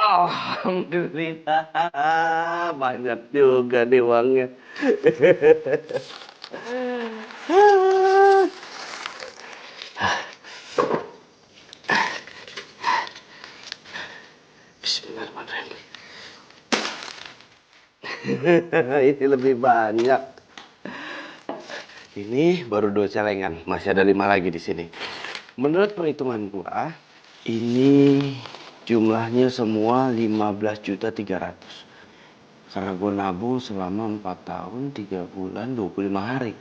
Alhamdulillah, banyak juga nih uangnya. Bismillahirrahmanirrahim. Ini lebih banyak. Ini baru 2 celengan, masih ada 5 lagi di sini. Menurut perhitungan gua, ini jumlahnya semua 15.300.000. Karena gua nabung selama 4 tahun, 3 bulan, 25 hari.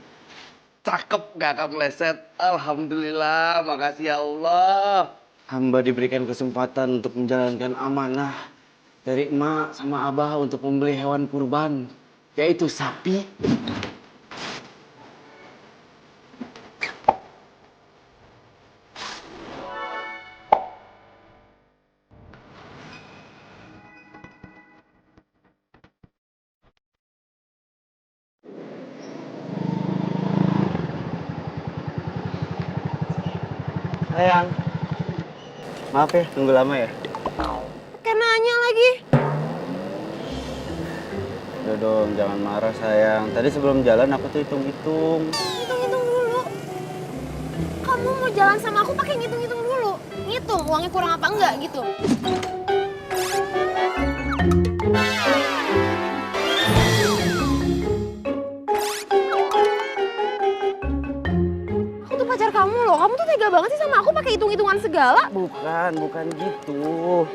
Cakep gak Kang Leset? Alhamdulillah, makasih ya Allah. Hamba diberikan kesempatan untuk menjalankan amanah dari emak sama abah untuk membeli hewan kurban, yaitu sapi. Sayang, maaf ya, tunggu lama ya. Kayak nanya lagi. Udah dong, jangan marah sayang. Tadi sebelum jalan aku tuh hitung-hitung. Hitung-hitung dulu. Kamu mau jalan sama aku pakai ngitung-ngitung dulu. Ngitung uangnya kurang apa enggak gitu. Aku tuh pacar kamu loh. Kamu tuh tega banget sih sama aku pakai hitung-hitungan segala. Bukan gitu.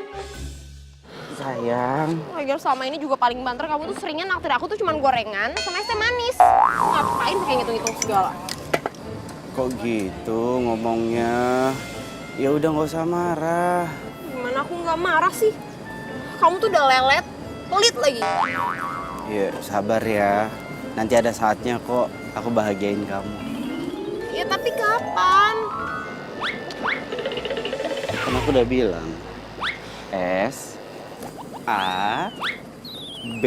Sayang. Lagian selama ini juga paling banter kamu tuh seringnya naktir aku tuh cuman gorengan sama es teh manis. Ngapain pakai ngitung-ngitung segala? Kok gitu ngomongnya? Ya udah nggak usah marah. Gimana aku nggak marah sih? Kamu tuh udah lelet, pelit lagi. Ya sabar ya. Nanti ada saatnya kok aku bahagiain kamu. Ya tapi kapan? Kan aku udah bilang. S A B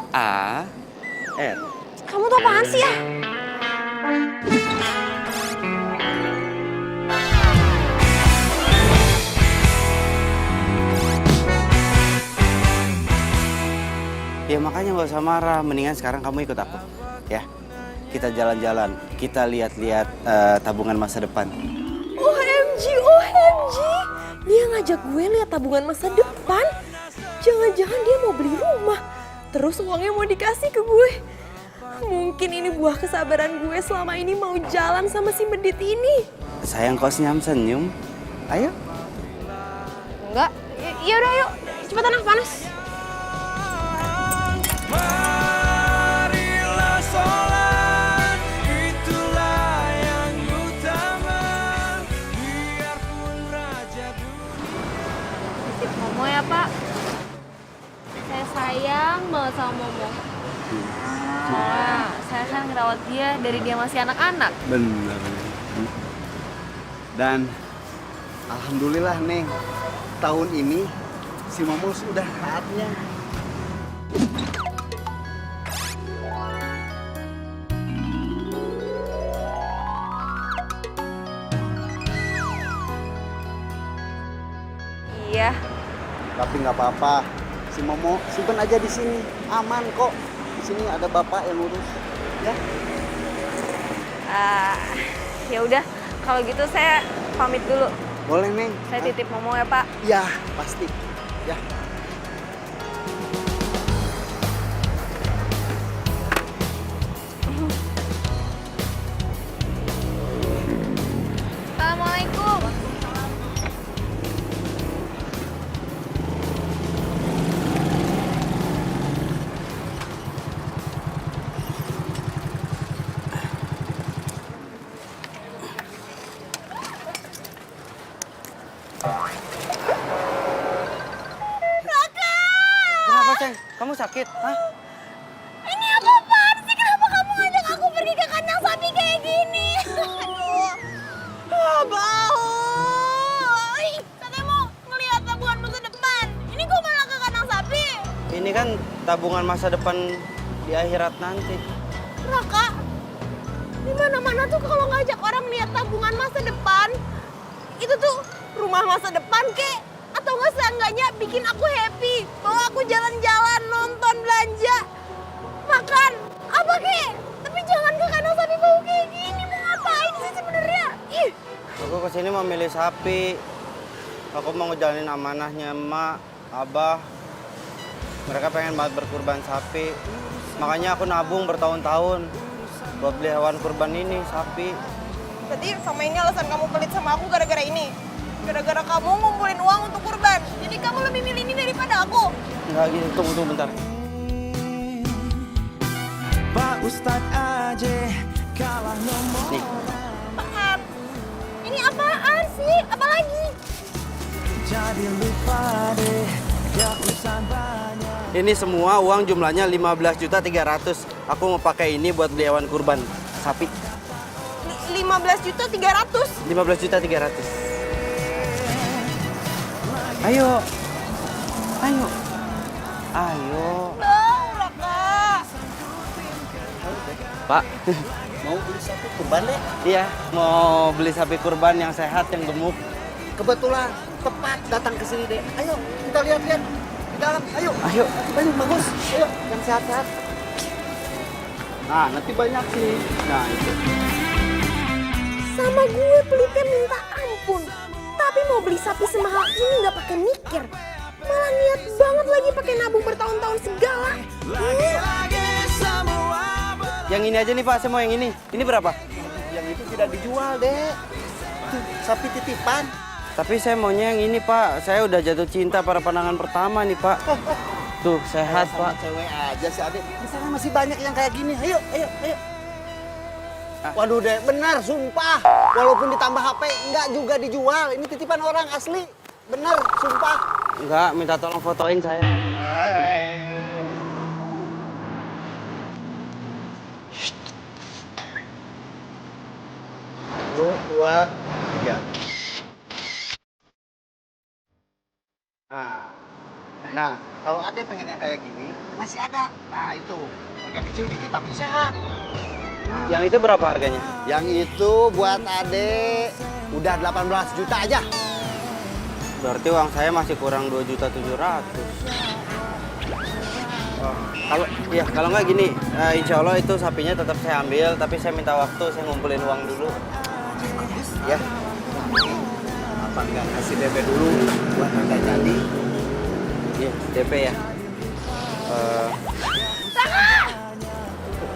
A R. Kamu tuh apaan sih ya? Ya makanya nggak usah marah. Mendingan sekarang kamu ikut aku, ya. Kita jalan-jalan. Kita lihat-lihat tabungan masa depan. OMG, OMG. Dia ngajak gue lihat tabungan masa depan. Jangan-jangan dia mau beli rumah. Terus uangnya mau dikasih ke gue. Mungkin ini buah kesabaran gue selama ini mau jalan sama si medit ini. Sayang kok senyum-senyum. Ayo. Enggak. Ya udah yuk. Cepetan ah, panas. Marilah sholat, itulah yang utama, biarpun raja Titip Momo ya Pak. Saya sayang banget sama Momo. Soalnya saya kan ngerawat dia dari dia masih anak-anak. Bener. Dan alhamdulillah Neng, tahun ini si Momo sudah saatnya. Iya. Tapi nggak apa-apa, si Momo simpen aja di sini, aman kok. Di sini ada bapak yang urus, ya. Ya udah, kalau gitu saya pamit dulu. Boleh Neng. Saya titip Momo ya Pak. Ya pasti, ya. Assalamualaikum. Kenapa sayang? Kamu sakit? Hah? Ini apaan sih? Kenapa kamu ngajak aku pergi ke kandang sapi kayak gini? Aduh. Bau. Ih, katanya mau ngelihat tabungan masa depan. Ini kok malah ke kandang sapi? Ini kan tabungan masa depan di akhirat nanti. Raka, di mana-mana tuh kalau ngajak orang lihat tabungan masa depan, itu tuh rumah masa depan kek Atau nggak seenggaknya bikin aku happy. Bawa aku jalan-jalan, nonton, belanja, makan, apa kek. Tapi jangan ke kandang sapi bau kayak gini. Mau ngapain sih sebenarnya? Ih. Aku kesini mau milih sapi. Aku mau ngejalanin amanahnya emak, abah. Mereka pengen banget berkurban sapi. Makanya aku nabung bertahun-tahun buat beli hewan kurban ini, sapi. Berarti sama ini alasan kamu pelit sama aku gara-gara ini? Gara-gara kamu ngumpulin uang untuk kurban. Jadi kamu lebih milih ini daripada aku. Enggak gitu, tunggu bentar. Pak Ustadz aja kalah nomor. Nih, Apaan? Ini apaan sih? Apalagi? Jadi lupa deh, gak usah banyak. ini semua uang jumlahnya 15.300.000. Aku mau pakai ini buat beli hewan kurban sapi. 15.300.000. 15.300.000. Ayo. Ayo. Ayo. Bau, Raka. Pak. Mau beli sapi kurban deh. Iya, mau beli sapi kurban yang sehat, yang gemuk. Kebetulan tepat datang ke sini deh. Ayo kita lihat-lihat di dalam. Ayo. Ayo. Ayo bagus. Ayo yang sehat-sehat. Nah nanti banyak sih. Nah itu. Sama gue pelitnya minta ampun. Tapi mau beli sapi semahal ini nggak pakai mikir. Malah niat banget lagi pakai nabung bertahun-tahun segala. Lagi-lagi semua Yang ini aja nih Pak, saya mau yang ini. Ini berapa? Yang itu tidak dijual deh. Tuh, sapi titipan. Tapi saya maunya yang ini Pak. Saya udah jatuh cinta pada pandangan pertama nih Pak. Tuh, sehat Sama Pak. cewek aja sih Ade. Di sana masih banyak yang kayak gini. Ayo, ayo, ayo. Waduh deh, benar sumpah. Walaupun ditambah HP, enggak juga dijual. Ini titipan orang asli. Benar, sumpah. Enggak, minta tolong fotoin saya. Satu, dua, tiga. Nah, kalau Ade pengen yang kayak gini, masih ada. Nah, itu. Harga kecil dikit tapi sehat. Yang itu berapa harganya? Yang itu buat Ade udah 18 juta aja. Berarti uang saya masih kurang 2.700.000. Kalau nggak gini, insya Allah itu sapinya tetap saya ambil, tapi saya minta waktu, saya ngumpulin uang dulu. Ya. Apa enggak kasih DP dulu buat harga jadi? Iya, DP ya.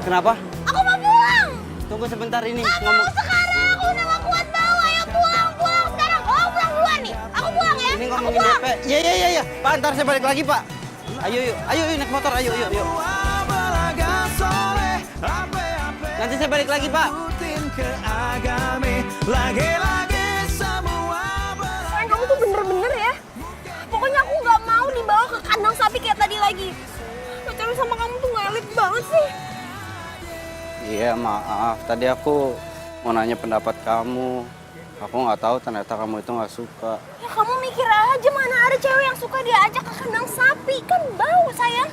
Kenapa? Aku mau pulang. Tunggu sebentar ini Mau ngomong. sekarang. Aku udah gak kuat bawa. Ayo pulang sekarang. Oh pulang duluan nih. Aku pulang ya. Ini Aku ngomongin pulang. DP. Iya. Pak, ntar saya balik lagi Pak. Ayo naik motor, ayo. belaga soleh, apa-apa Nanti saya balik lagi Pak. rutin ke agame. Lagi-lagi semua Sayang kamu tuh bener-bener ya. Pokoknya aku gak mau dibawa ke kandang sapi kayak tadi lagi. Pacaran sama kamu tuh gak elit banget sih. Iya, maaf. Tadi aku mau nanya pendapat kamu. Aku nggak tahu ternyata kamu itu nggak suka. Ya kamu mikir aja mana ada cewek yang suka diajak ke kandang sapi. Kan bau sayang.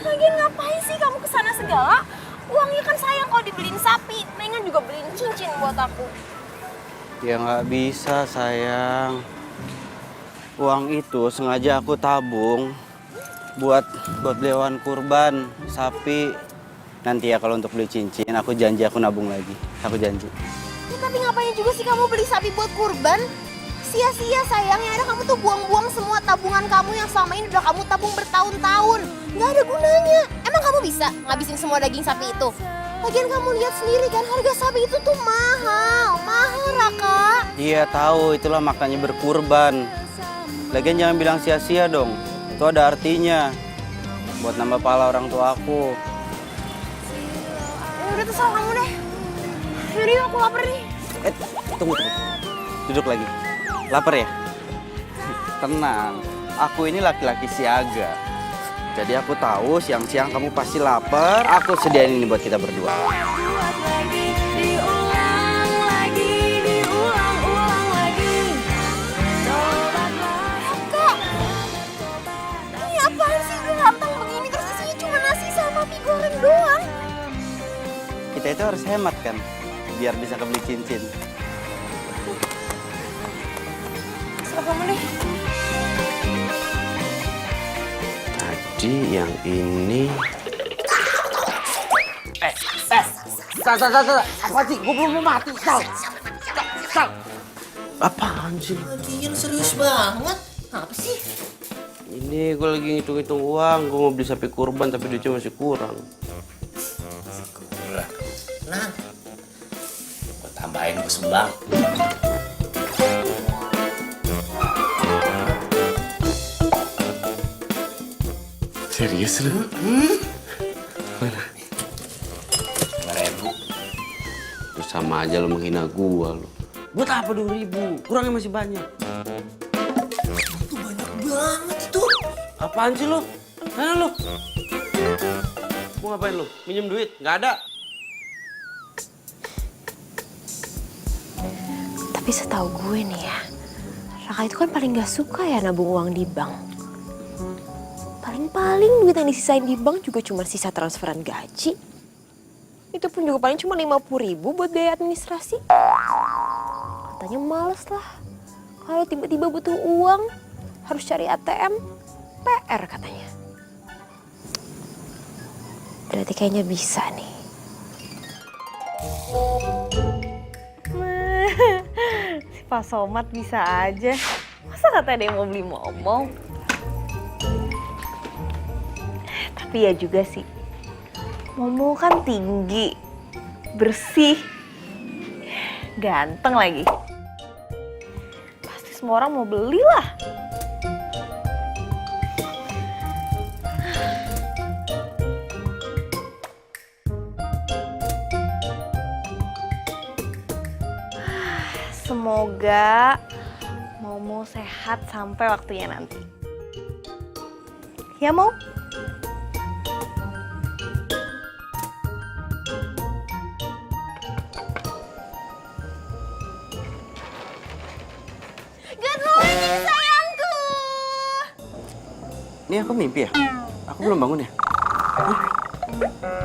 Lagian ngapain sih kamu kesana segala? Uangnya kan sayang kalau dibeliin sapi. Mendingan juga beliin cincin buat aku. Ya nggak bisa sayang. Uang itu sengaja aku tabung buat beli hewan kurban, sapi. Nanti ya kalau untuk beli cincin, aku janji aku nabung lagi. Aku janji. Ya, tapi ngapain juga sih kamu beli sapi buat kurban? Sia-sia sayang, yang ada kamu tuh buang-buang semua tabungan kamu yang selama ini udah kamu tabung bertahun-tahun. Nggak ada gunanya. Emang kamu bisa ngabisin semua daging sapi itu? Lagian kamu lihat sendiri kan harga sapi itu tuh mahal. Mahal, Raka. Iya tahu, itulah makanya berkurban. Lagian jangan bilang sia-sia dong. Itu ada artinya. Buat nambah pahala orang tua aku. Ya udah terserah kamu deh. Yaudah yuk, aku lapar nih. Tunggu. Duduk lagi. Lapar ya? Tenang. Aku ini laki-laki siaga. Jadi aku tahu siang-siang kamu pasti lapar. Aku sediain ini buat kita berdua. Kak, ini apaan sih udah rantang begini terus isinya cuma nasi sama mie goreng doang. Kita itu harus hemat kan? Biar bisa kebeli cincin. Terserah kamu deh. Jadi yang ini Apa sih? Gue belum mau mati, Sal. apaan sih? Lagian serius banget. Apa sih? Ini gue lagi ngitung-ngitung uang, gue mau beli sapi kurban tapi duitnya masih kurang. Kurang. Tenang. Gue tambahin gue sumbang. Serius lu? Mana? 5.000. Lu sama aja lu menghina gua lu. Buat apa 2.000? Kurangnya masih banyak. Itu banyak banget itu. Apaan sih lu? Mana lu? Mau ngapain lu? Minjem duit? Nggak ada. Tapi setahu gue nih ya, Raka itu kan paling gak suka ya nabung uang di bank. Paling-paling duit yang disisain di bank juga cuma sisa transferan gaji. Itu pun juga paling cuma 50.000 buat biaya administrasi. Katanya males lah. Kalau tiba-tiba butuh uang, harus cari ATM, PR katanya. Berarti kayaknya bisa nih. Si Pak Somad bisa aja. Masa katanya dia mau beli momong? Tapi ya juga sih, Momo kan tinggi, bersih, ganteng lagi. Pasti semua orang mau beli lah. Semoga Momo sehat sampai waktunya nanti. Ya, Mo? Good morning sayangku. Ini aku mimpi ya? Aku belum bangun ya?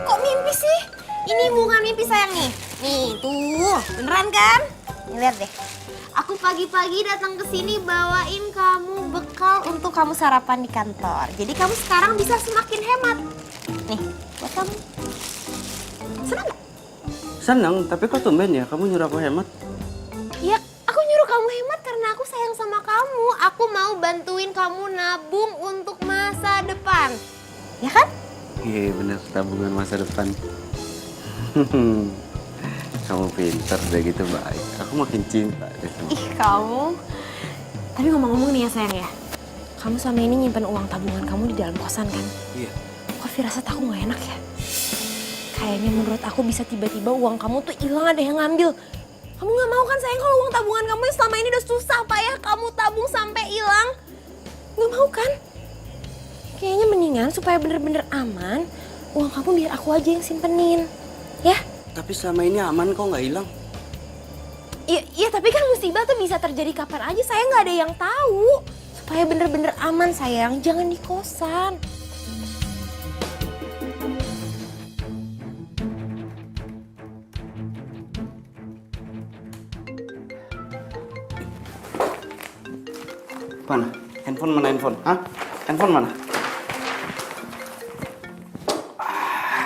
Kok mimpi sih? Ini bukan mimpi sayang nih. Nih tuh, beneran kan? Nih lihat deh. Aku pagi-pagi datang ke sini bawain kamu bekal untuk kamu sarapan di kantor. Jadi kamu sekarang bisa semakin hemat. Nih, buat kamu. Senang gak? Seneng, tapi kok tumben ya kamu nyuruh aku hemat? Ya, aku nyuruh kamu hemat karena aku sayang sama kamu. Aku mau bantuin kamu nabung untuk masa depan. Ya kan? Iya bener, tabungan masa depan. Kamu pintar udah gitu baik. Aku makin cinta deh sama Ih, kamu. Tapi ngomong-ngomong nih ya sayang ya. Kamu selama ini nyimpen uang tabungan kamu di dalam kosan kan? Iya. Kok firasat aku gak enak ya? Kayaknya menurut aku bisa tiba-tiba uang kamu tuh hilang, ada yang ngambil. Kamu gak mau kan sayang kalau uang tabungan kamu yang selama ini udah susah payah kamu tabung sampai hilang? Gak mau kan? Kayaknya mendingan supaya bener-bener aman, uang kamu biar aku aja yang simpenin. Ya? Tapi selama ini aman kok nggak hilang? Iya tapi kan musibah tuh bisa terjadi kapan aja, saya nggak ada yang tahu. Supaya bener-bener aman sayang, jangan di kosan. Mana? Handphone mana handphone? Hah? Handphone mana?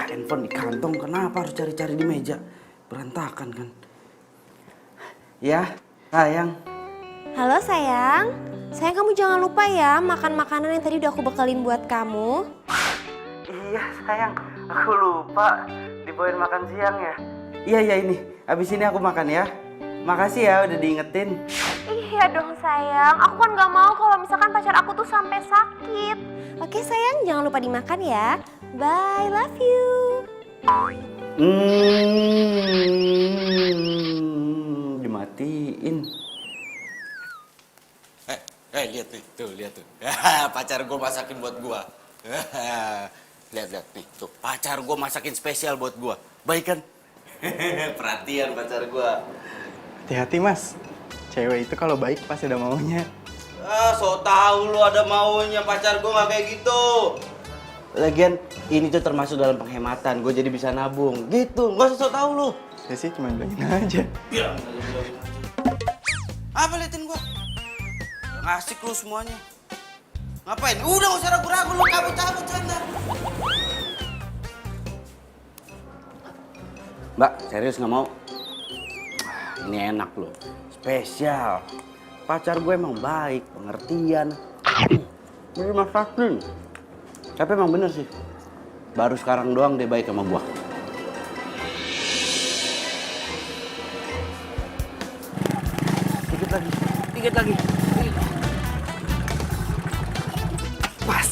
Handphone di kantong, kenapa harus cari-cari di meja? Berantakan kan? Ya, sayang. Halo sayang, sayang kamu jangan lupa ya makan makanan yang tadi udah aku bekalin buat kamu. Iya sayang, aku lupa dibawain makan siang ya. Iya ini, abis ini aku makan ya. Makasih ya udah diingetin. Iya dong sayang, aku kan gak mau kalau misalkan pacar aku tuh sampai sakit. Oke sayang, jangan lupa dimakan ya. Bye, love you. Dimatiin. Lihat nih, tuh lihat tuh. Pacar gue masakin buat gue. Lihat nih, tuh pacar gue masakin spesial buat gue. Baik kan? Perhatian pacar gue. Hati-hati, Mas. Cewek itu kalau baik pasti ada maunya. So tau lu ada maunya, pacar gue gak kayak gitu. Lagian ini tuh termasuk dalam penghematan, gue jadi bisa nabung. Gitu, gak usah so tau lu. Saya sih cuma bilangin aja. Bilang aja. Apa liatin gue? Ngasik lu semuanya. Ngapain? Udah gak usah ragu-ragu, lu cabut sana. Mbak, serius nggak mau? Ini enak loh, spesial. Pacar gue emang baik, pengertian. Beri masakin. Tapi emang bener sih, baru sekarang doang dia baik sama gua. Dikit lagi. Pas.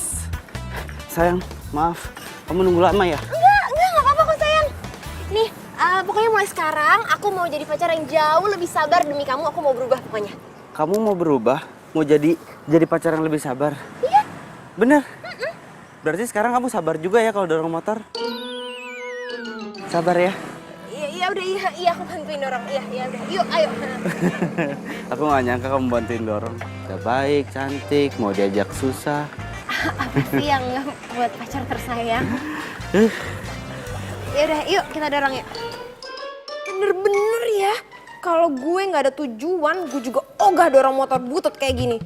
Sayang, maaf. Kamu nunggu lama ya? Enggak apa-apa kok sayang. Nih, pokoknya mulai sekarang aku mau jadi pacar yang jauh lebih sabar demi kamu. Aku mau berubah pokoknya. Kamu mau berubah? Mau jadi pacar yang lebih sabar? Iya. Bener? Berarti sekarang kamu sabar juga ya kalau dorong motor? Sabar ya? Iya udah iya aku bantuin dorong. Iya udah. Yuk ayo. Aku gak nyangka kamu bantuin dorong. Udah baik, cantik, mau diajak susah. Apa sih yang buat pacar tersayang? Ya udah, yuk kita dorong yuk. Bener-bener ya, kalau gue nggak ada tujuan, gue juga ogah dorong motor butut kayak gini.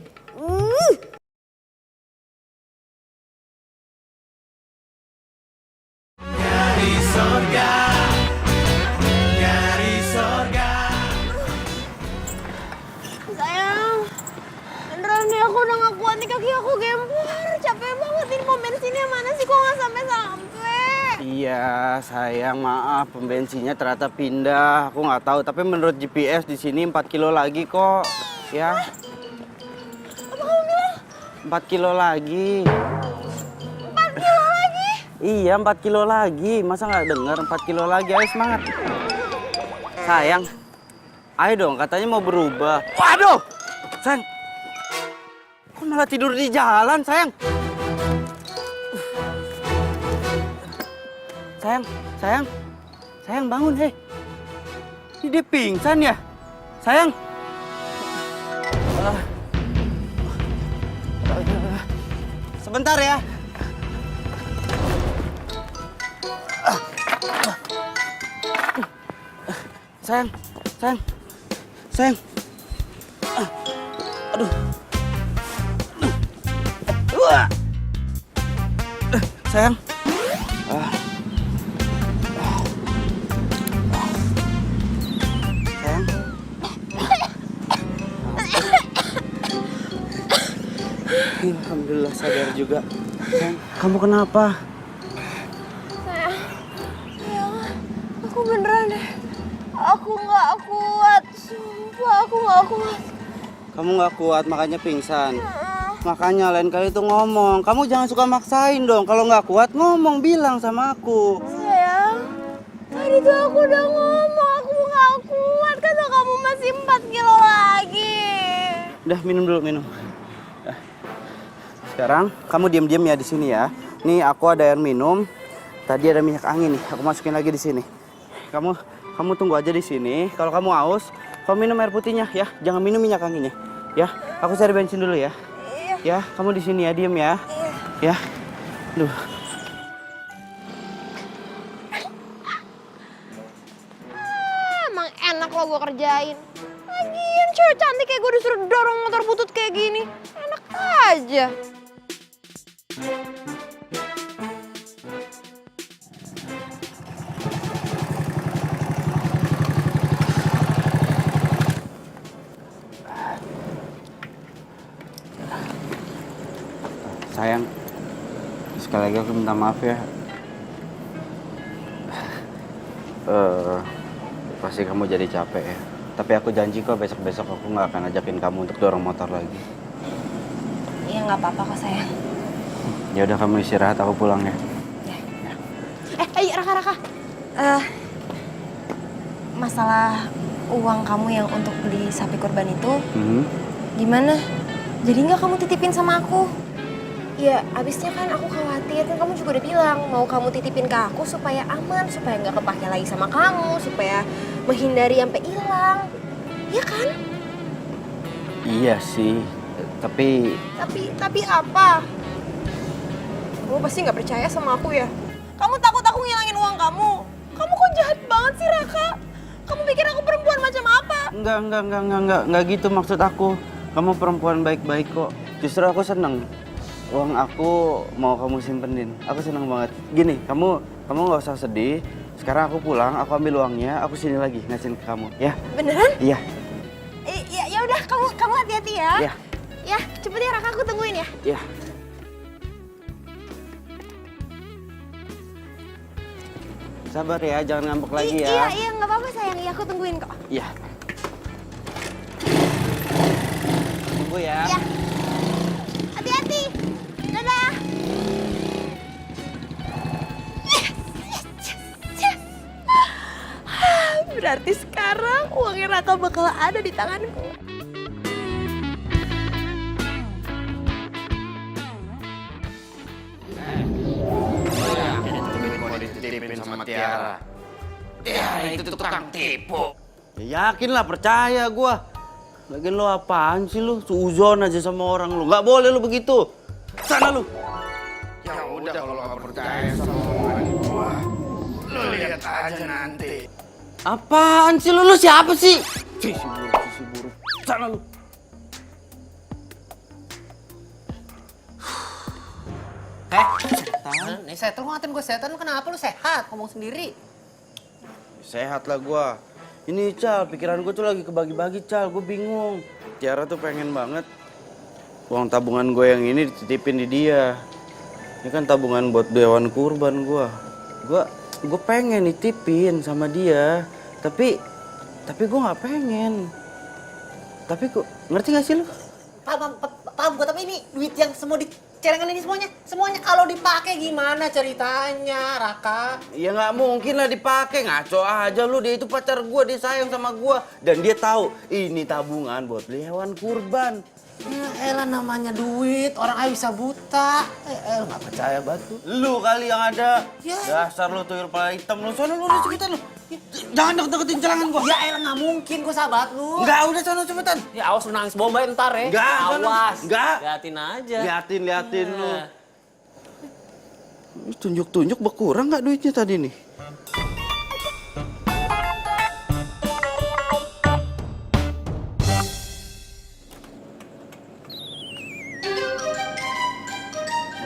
Dari sorga, dari sorga. Sayang, beneran nih aku udah gak kuat nih, kaki aku gempar. Capek banget, ini pom bensinnya mana sih, kok nggak sampai-sampai? Iya, sayang, maaf. Pom bensinnya ternyata pindah. Aku nggak tahu, tapi menurut GPS di sini 4 kilo lagi kok. Ya. Apa kamu bilang? 4 kilo lagi. 4 kilo lagi? Iya, 4 kilo lagi. Masa nggak denger 4 kilo lagi? Ayo semangat. Sayang, ayo dong, katanya mau berubah. Waduh! Sayang, kok malah tidur di jalan, sayang? Sayang bangun, hei. Ini dia pingsan ya? Sayang. Sebentar ya. Sayang. Aduh. Sayang. Sayang. Alhamdulillah sadar juga. Sayang, kamu kenapa? Sayang, aku beneran deh. Aku nggak kuat, sumpah aku nggak kuat. Kamu nggak kuat makanya pingsan. Makanya lain kali tuh ngomong. Kamu jangan suka maksain dong. Kalau nggak kuat ngomong, bilang sama aku. Sayang, tadi tuh aku udah ngomong aku nggak kuat. Kata kamu masih 4 kilo lagi. Udah minum dulu, minum. Sekarang kamu diam-diam ya di sini ya. Nih aku ada air minum. Tadi ada minyak angin nih. Aku masukin lagi di sini. Kamu tunggu aja di sini. Kalau kamu haus, kamu minum air putihnya ya. Jangan minum minyak anginnya. Ya, aku cari bensin dulu ya. Iya. Ya, kamu di sini ya, diam ya. Iya. Ya. Duh. Emang enak lo gue kerjain. Lagian cewek cantik kayak gue disuruh dorong motor butut kayak gini. Enak aja. Sayang, sekali lagi aku minta maaf ya. Pasti kamu jadi capek ya. Tapi aku janji kok besok-besok aku nggak akan ajakin kamu untuk dorong motor lagi. Iya nggak apa-apa kok sayang. Ya udah kamu istirahat, aku pulang ya. Raka. Masalah uang kamu yang untuk beli sapi kurban itu, gimana? Jadi nggak kamu titipin sama aku? Ya, abisnya kan aku khawatir, kan kamu juga udah bilang mau kamu titipin ke aku supaya aman, supaya nggak kepake lagi sama kamu, supaya menghindari sampai hilang. Iya kan? Iya sih, tapi apa? Kamu pasti nggak percaya sama aku ya? Kamu takut aku ngilangin uang kamu? Kamu kok jahat banget sih, Raka? Kamu pikir aku perempuan macam apa? enggak gitu maksud aku. Kamu perempuan baik-baik kok. Justru aku seneng. uang aku mau kamu simpenin. Aku senang banget. Gini, kamu nggak usah sedih. Sekarang aku pulang, aku ambil uangnya, aku sini lagi ngasihin ke kamu, ya? Beneran? Iya. Ya udah, kamu hati-hati ya. Iya. Ya, cepet ya Raka, aku tungguin ya. Iya. Sabar ya, jangan ngambek lagi ya. Iya, nggak apa-apa sayang. Iya, aku tungguin kok. Iya. Tunggu ya. Iya. Hati-hati. Dadah. Berarti sekarang uangnya Raka bakal ada di tanganku. Mau dititipin sama Tiara. Tiara itu tukang tipu. Ya yakin lah, percaya gua. Lagian lo apaan sih lu? Suuzon aja sama orang lu. Nggak boleh lu begitu. Sana lu. Ya udah kalau nggak percaya sama omongan gua, lu lihat aja nanti. Apaan sih lu? Lu siapa sih? Sisi buruk. Sana lu. Nih setan, lu ngatain gue setan, lu kenapa lu sehat? Ngomong sendiri. Sehat lah gua. Ini Cal, pikiran gue tuh lagi kebagi-bagi Cal, gue bingung. Tiara tuh pengen banget uang tabungan gue yang ini dititipin di dia. Ini kan tabungan buat dewan kurban gue. Gue pengen nitipin sama dia, tapi gue nggak pengen. Tapi kok ngerti gak sih lu? Paham gue, tapi ini duit yang semua dicerengan ini semuanya kalau dipakai gimana ceritanya, Raka? Ya nggak mungkin lah dipakai, ngaco aja lu. Dia itu pacar gue, dia sayang sama gue, dan dia tahu ini tabungan buat beli hewan kurban. Ya elah, namanya duit, orang aja bisa buta. Nggak percaya batu. Lu kali yang ada. Ya. Dasar lu tuyul kepala hitam lu. Soalnya lu udah cepetan lu. Jangan deket-deketin celangan gua. Ya elah, nggak mungkin gue sahabat lu. Enggak, udah sono cepetan. Ya awas lu nangis bombay ntar ya. Enggak, awas. enggak. Liatin aja. Liatin lu. Nah. Tunjuk-tunjuk berkurang nggak duitnya tadi nih?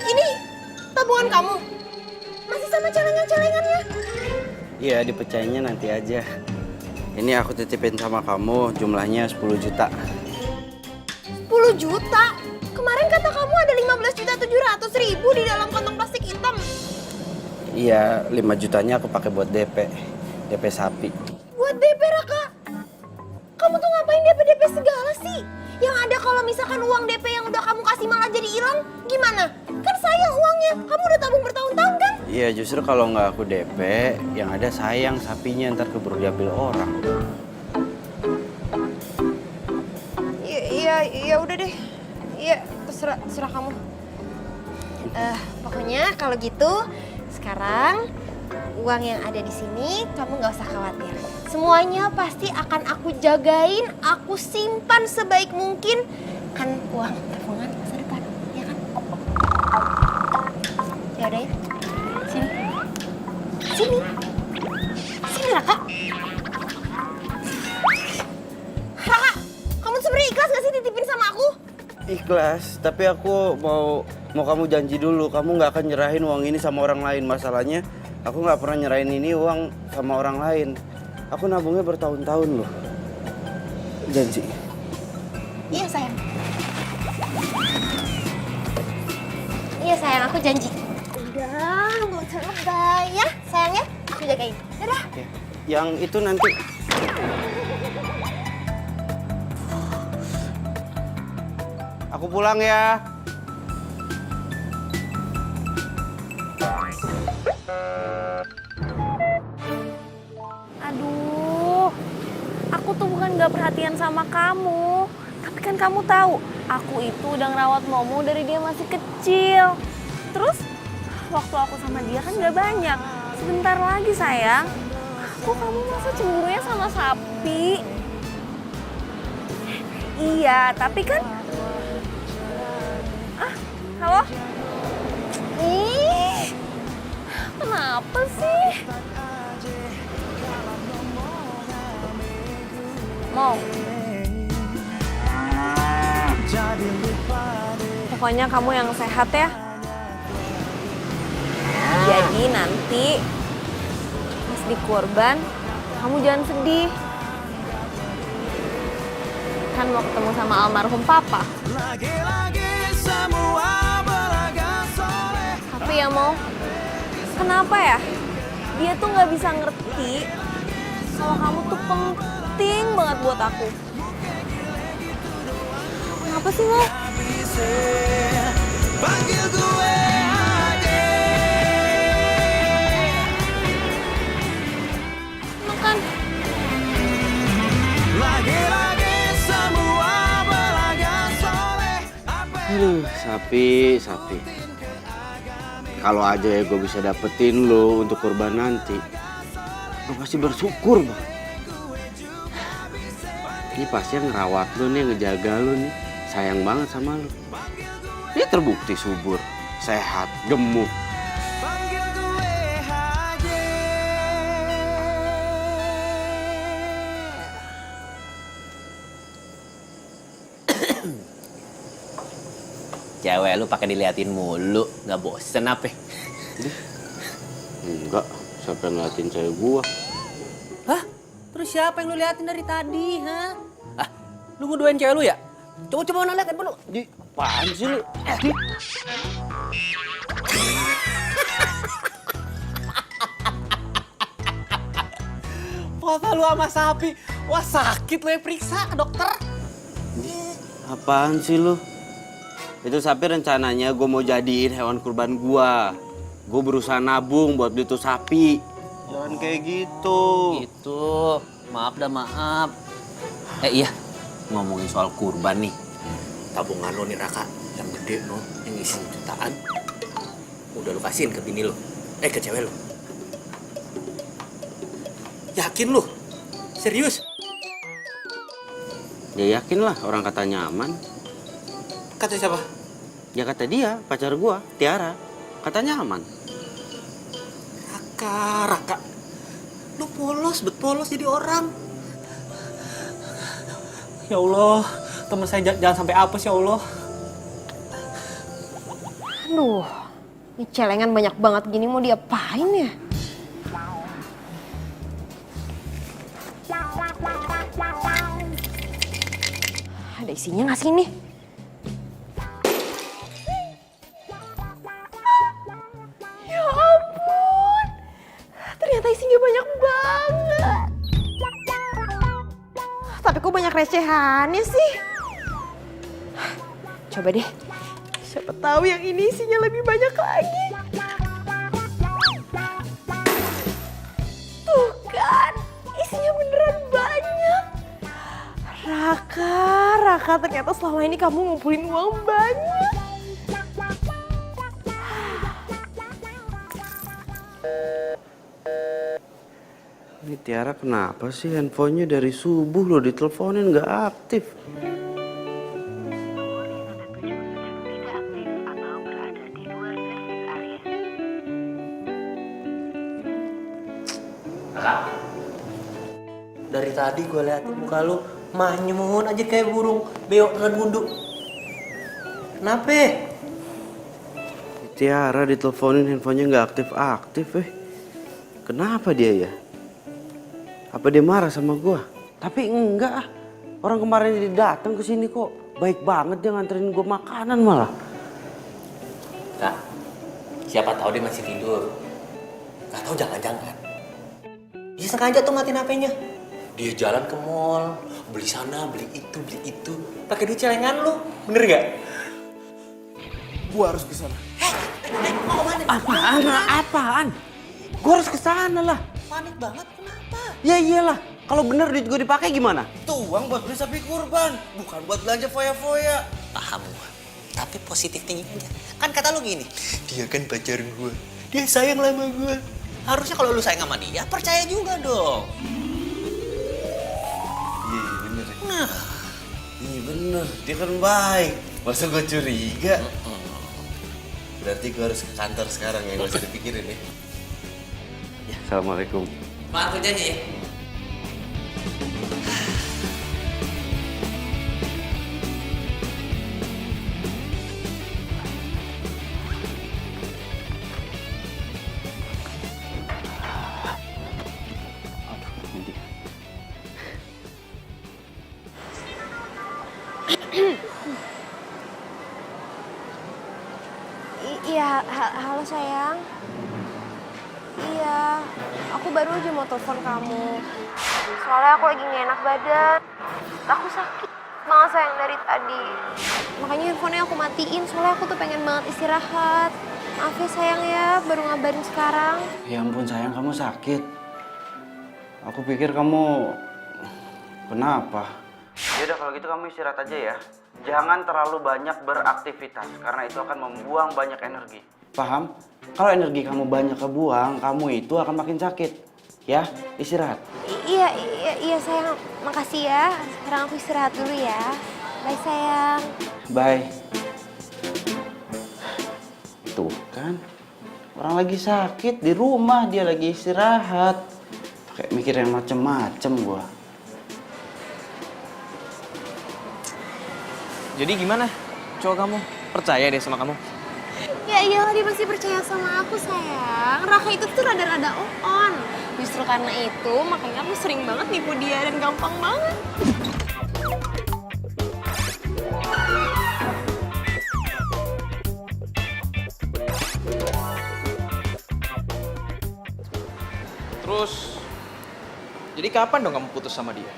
Ini tabungan kamu. Masih sama celengan-celengannya. Iya, dipecahinnya nanti aja. Ini aku titipin sama kamu, jumlahnya 10 juta. 10 juta? Kemarin kata kamu ada 15.700.000 di dalam kantong plastik hitam. Iya, 5 jutanya aku pakai buat DP sapi. Buat DP, Raka? Kamu tuh ngapain DP segala sih? Yang ada kalau misalkan uang DP yang udah kamu kasih malah jadi hilang, gimana? Kan sayang uangnya, kamu udah tabung bertahun-tahun kan? Iya, justru kalau nggak aku DP, yang ada sayang sapinya ntar keburu diambil orang. Iya udah deh. Iya, terserah kamu. Pokoknya kalau gitu, sekarang uang yang ada di sini kamu nggak usah khawatir. Semuanya pasti akan aku jagain, aku simpan sebaik mungkin. Kan uang tabungan masa depan, ya kan? Ya udah ya. Sini Raka. Raka, kamu sebenarnya ikhlas gak sih titipin sama aku? Ikhlas, tapi aku mau kamu janji dulu, kamu nggak akan nyerahin uang ini sama orang lain. Masalahnya, aku nggak pernah nyerahin ini uang sama orang lain. Aku nabungnya bertahun-tahun loh. Janji. Iya sayang. Iya sayang, aku janji. Udah, nggak usah lebay ya sayangnya. Aku jagain. Dadah. Oke. Yang itu nanti. Aku pulang ya. Aduh, aku tuh bukan gak perhatian sama kamu. Tapi kan kamu tahu, aku itu udah ngerawat Momo dari dia masih kecil. Terus, waktu aku sama dia kan gak banyak. Sebentar lagi sayang. Kok kamu masa cemburunya sama sapi? Iya, tapi kan... halo? Ih, kenapa sih? Mau? Telepon Pokoknya kamu yang sehat ya. Jadi nanti pas di kurban, kamu jangan sedih. Kan mau ketemu sama almarhum papa. Tapi ya mau, kenapa ya? Dia tuh nggak bisa ngerti kalau kamu tuh penting banget buat aku. Kenapa sih lo? Makan. Aduh, sapi. Kalau aja ya gue bisa dapetin lo untuk kurban nanti, lo pasti bersyukur, Bang. Ini pasti yang ngerawat lo nih, yang ngejaga lo nih, sayang banget sama lo. Dia terbukti subur, sehat, gemuk. Cewek lu pakai diliatin mulu, nggak bosen apa? Enggak, siapa yang ngeliatin cewek gua? Hah? Terus siapa yang lu liatin dari tadi, ha? Ah, lu ngeduain cewek lu ya? Coba mana lihat handphone lu. Apaan sih lu? Foto lu sama sapi. Wah, sakit lu ya, periksa ke dokter. Apaan sih lu? Itu sapi rencananya gue mau jadiin hewan kurban gua. Gue berusaha nabung buat beli tuh sapi. Jangan kayak gitu. Gitu. Maaf dah maaf. Iya, ngomongin soal kurban nih. Tabungan lo nih Raka, yang gede no, yang isi jutaan. Udah lu kasihin ke bini lo. Ke cewek lo. Yakin lu? Serius? Ya yakin lah, orang katanya aman. Kata siapa? Ya kata dia, pacar gua, Tiara. Katanya aman. Raka. Lu polos jadi orang. Ya Allah, teman saya jangan sampai apes ya Allah. Aduh, ini celengan banyak banget gini mau diapain ya? Ada isinya nggak sih ini? Ya ampun, ternyata isinya banyak banget. Tapi kok banyak recehannya sih? Coba deh, siapa tahu yang ini isinya lebih banyak lagi. Tuh kan, isinya beneran banyak. Raka, ternyata selama ini kamu ngumpulin uang banyak. Ini Tiara kenapa sih handphonenya dari subuh lo diteleponin nggak aktif? Dari tadi gue liatin muka lu manyun aja kayak burung beo dengan wudhu. Kenapa? Tiara diteleponin handphonenya nggak aktif. Kenapa dia ya? Apa dia marah sama gua? Tapi enggak ah. Orang kemarin dia datang ke sini kok baik banget, dia nganterin gua makanan malah. Kak, siapa tahu dia masih tidur. Gak tahu jangan-jangan dia sengaja tuh matiin HP-nya. Dia jalan ke mall, beli sana, beli itu, pakai duit celengan lu, bener gak? Gua harus ke sana. Mau kemana? Apaan? Gua harus ke sana lah. Panik banget, kenapa? Ya iyalah, kalau bener duit gua dipakai gimana? Tuh uang buat beli sapi kurban, bukan buat belanja foya-foya. Paham gua, tapi positif tinggi aja. Kan kata lu gini, dia kan pacar gua, dia sayang sama gua. Harusnya kalau lu sayang sama dia, percaya juga dong. Iya bener. Iya bener, dia kan baik. Masa gue curiga? Berarti gue harus ke kantor sekarang ya, gak usah dipikirin ya. Assalamualaikum. Semangat kerjanya ya. sayang. Iya, aku baru aja mau telepon kamu. Soalnya aku lagi gak enak badan. Aku sakit banget sayang dari tadi. Makanya handphonenya aku matiin, soalnya aku tuh pengen banget istirahat. Maaf ya sayang ya, baru ngabarin sekarang. Ya ampun sayang, kamu sakit. Aku pikir kamu kenapa? Yaudah kalau gitu kamu istirahat aja ya. Jangan terlalu banyak beraktivitas karena itu akan membuang banyak energi. Paham? Kalau energi kamu banyak kebuang, kamu itu akan makin sakit. Ya, istirahat. Iya sayang, makasih ya. Sekarang aku istirahat dulu ya. Bye sayang. Bye. Tuh kan, orang lagi sakit di rumah, dia lagi istirahat. Kayak mikir yang macem-macem gua. Jadi gimana? Cowok kamu percaya deh sama kamu? Ya iyalah, dia masih percaya sama aku sayang. Raka itu tuh rada-rada on. Justru karena itu makanya aku sering banget nipu dia dan gampang banget. Terus, jadi kapan dong kamu putus sama dia?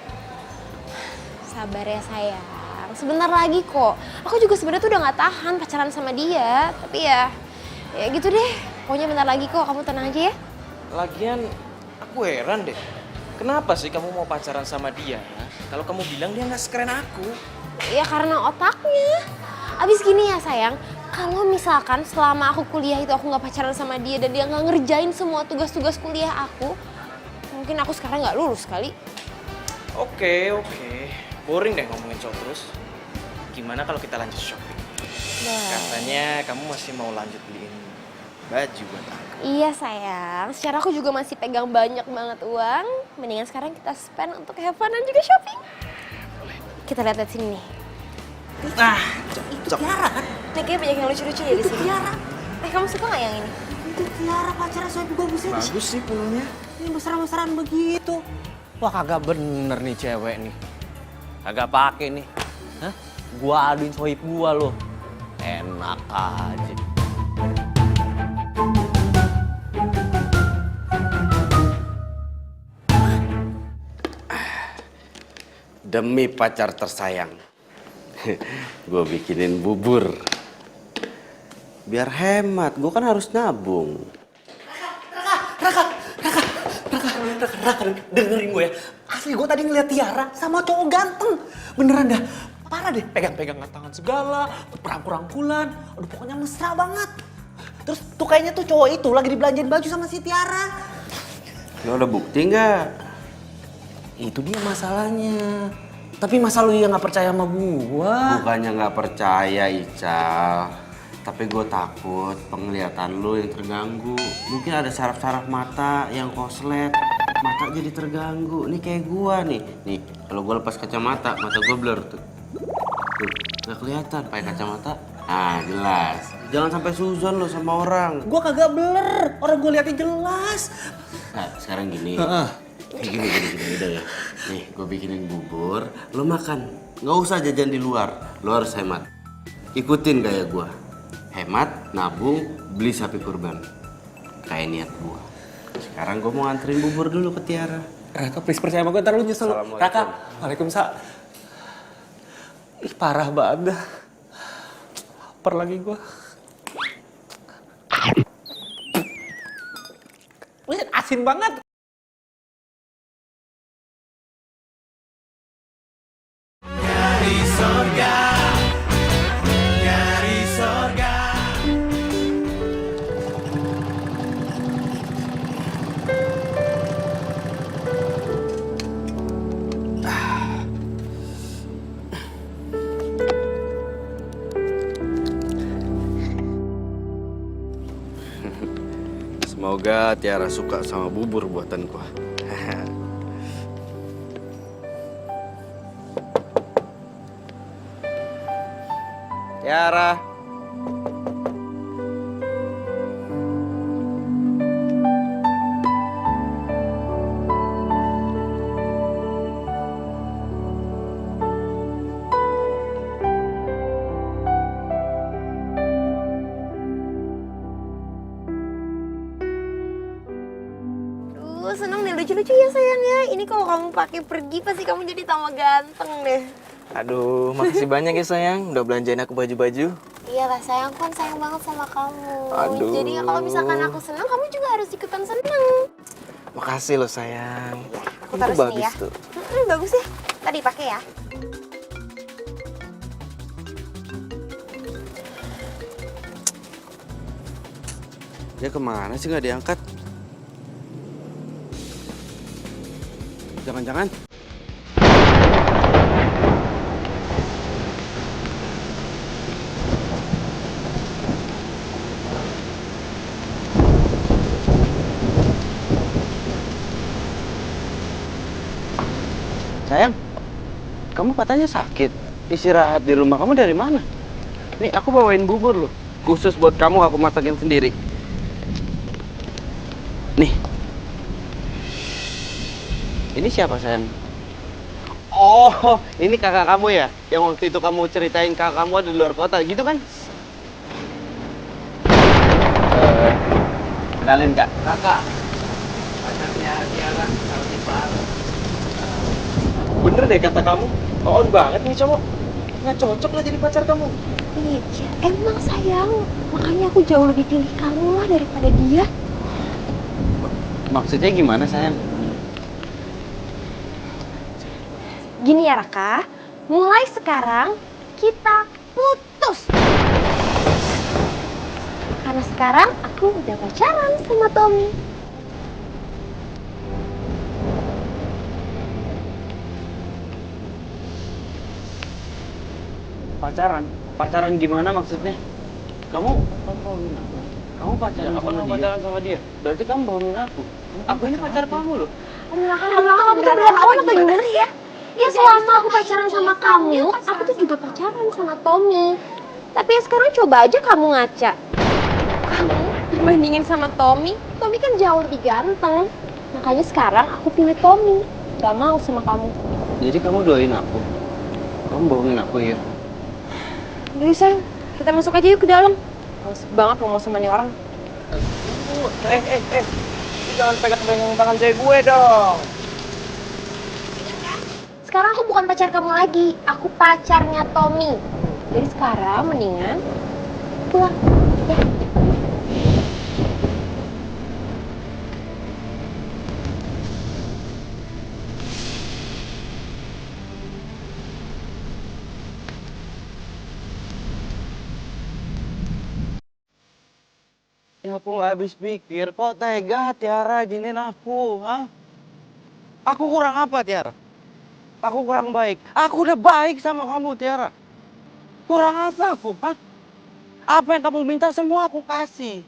Sabar ya sayang, sebentar lagi kok. Aku juga sebenarnya tuh udah gak tahan pacaran sama dia. Tapi ya gitu deh. Pokoknya bentar lagi kok, kamu tenang aja ya. Lagian, aku heran deh. Kenapa sih kamu mau pacaran sama dia? Kalau kamu bilang dia gak sekeren aku. Ya karena otaknya. Abis gini ya sayang, kalau misalkan selama aku kuliah itu aku gak pacaran sama dia dan dia gak ngerjain semua tugas-tugas kuliah aku, mungkin aku sekarang gak lulus kali. Oke. Boring deh ngomongin cowok terus. Gimana kalau kita lanjut shopping? Katanya kamu masih mau lanjut beliin baju buat aku. Iya sayang, secara aku juga masih pegang banyak banget uang. Mendingan sekarang kita spend untuk have fun dan juga shopping. Kita lihat sini nih. Nah, Itu Tiara kan? Nih kayaknya banyak yang lucu-lucu ya di Itu sini. Tiara. Kamu suka nggak yang ini? Itu Tiara pacarnya Soebi bagusnya. bagus sih pulangnya. Ini besar-besaran begitu. Wah kagak bener nih cewek nih. Kagak pake nih. Hah? Gua aduin sohib gua loh. Enak aja. Demi pacar tersayang, gue bikinin bubur. Biar hemat, gue kan harus nabung. Raka, dengerin gue ya. Asli gue tadi ngeliat Tiara sama cowok ganteng. Beneran dah. Parah deh, pegang-pegangan tangan segala, perangkulan. Aduh pokoknya mesra banget. Terus tuh kayaknya tuh cowok itu lagi dibelanjain baju sama si Tiara. Lo ada bukti nggak? Itu dia masalahnya. Tapi masa lu yang gak percaya sama gua? Bukannya nggak percaya, Ical. Tapi gue takut penglihatan lo yang terganggu. Mungkin ada saraf-saraf mata yang koslet. Mata jadi terganggu. Nih kayak gua nih. Nih, kalau gue lepas kacamata, mata gue blur tuh. Tuh, nggak kelihatan pakai kacamata. Ah, jelas. Jangan sampai suzon lo sama orang. Gua kagak blur. Orang gua liatnya jelas. Nah, sekarang gini. Gini udah ya. Nih, gue bikinin bubur, lo makan. Nggak usah jajan di luar, lo harus hemat. Ikutin gaya gue. Hemat, nabung, beli sapi kurban. Kayak niat gue. Sekarang gue mau nganterin bubur dulu ke Tiara. Raka, please percaya sama gue, ntar lu nyesel. Assalamualaikum. Raka, waalaikumsalam. Ih, parah banget dah. Lapar lagi gue. Wih, asin banget. Dari sorga, dari sorga. Semoga Tiara suka sama bubur buatanku. Tiara. Gue seneng nih, lucu-lucu ya sayang ya. Ini kalau kamu pakai pergi pasti kamu jadi tambah ganteng deh. Aduh, makasih banyak ya sayang, udah belanjain aku baju-baju. Iya lah sayang, aku kan sayang banget sama kamu. Aduh. Jadi ya kalau misalkan aku seneng, kamu juga harus ikutan seneng. Makasih loh sayang. Aku Itu taruh sini bagus ya. tuh. Bagus ya. Tadi pakai ya. Dia kemana sih nggak diangkat? Jangan-jangan. Sayang, kamu katanya sakit. Istirahat di rumah kamu dari mana? Nih, aku bawain bubur loh. Khusus buat kamu, aku masakin sendiri. Nih. Ini siapa, sayang? Oh, ini kakak kamu ya? Yang waktu itu kamu ceritain kakak kamu ada di luar kota, gitu kan? Kenalin, Kak. Kakak. Pacarnya Tiara, Sarjipar. Bener deh kata kamu, on banget nih cowok. Nggak cocok lah jadi pacar kamu. Iya, emang sayang. Makanya aku jauh lebih pilih kamu lah daripada dia. Maksudnya gimana, sayang? Gini ya Raka, mulai sekarang kita putus. Karena sekarang aku udah pacaran sama Tommy. Pacaran? Pacaran gimana maksudnya? Kamu pacaran sama dia? Berarti kamu bohongin aku. Aku ini pacar kamu loh. Aduh Raka, kamu tuh beneran awal atau gimana sih ya? Ya selama aku pacaran sama kamu, aku tuh juga pacaran sama Tommy. Tapi ya sekarang coba aja kamu ngaca. Kamu dibandingin sama Tommy, Tommy kan jauh lebih ganteng. Makanya sekarang aku pilih Tommy, gak mau sama kamu. Jadi kamu doain aku? Kamu bohongin aku ya? Jadi sayang, kita masuk aja yuk ke dalam. Males banget ngomong sama nih orang. Jangan pegang-pegang tangan cewek gue dong. Sekarang aku bukan pacar kamu lagi, aku pacarnya Tommy. Jadi sekarang mendingan pulang. Ya. Ya aku nggak habis pikir, kok tega Tiara giniin aku, ha? Aku kurang apa, Tiara? Aku kurang baik. Aku udah baik sama kamu, Tiara. Kurang apa aku, ha? Apa yang kamu minta semua aku kasih.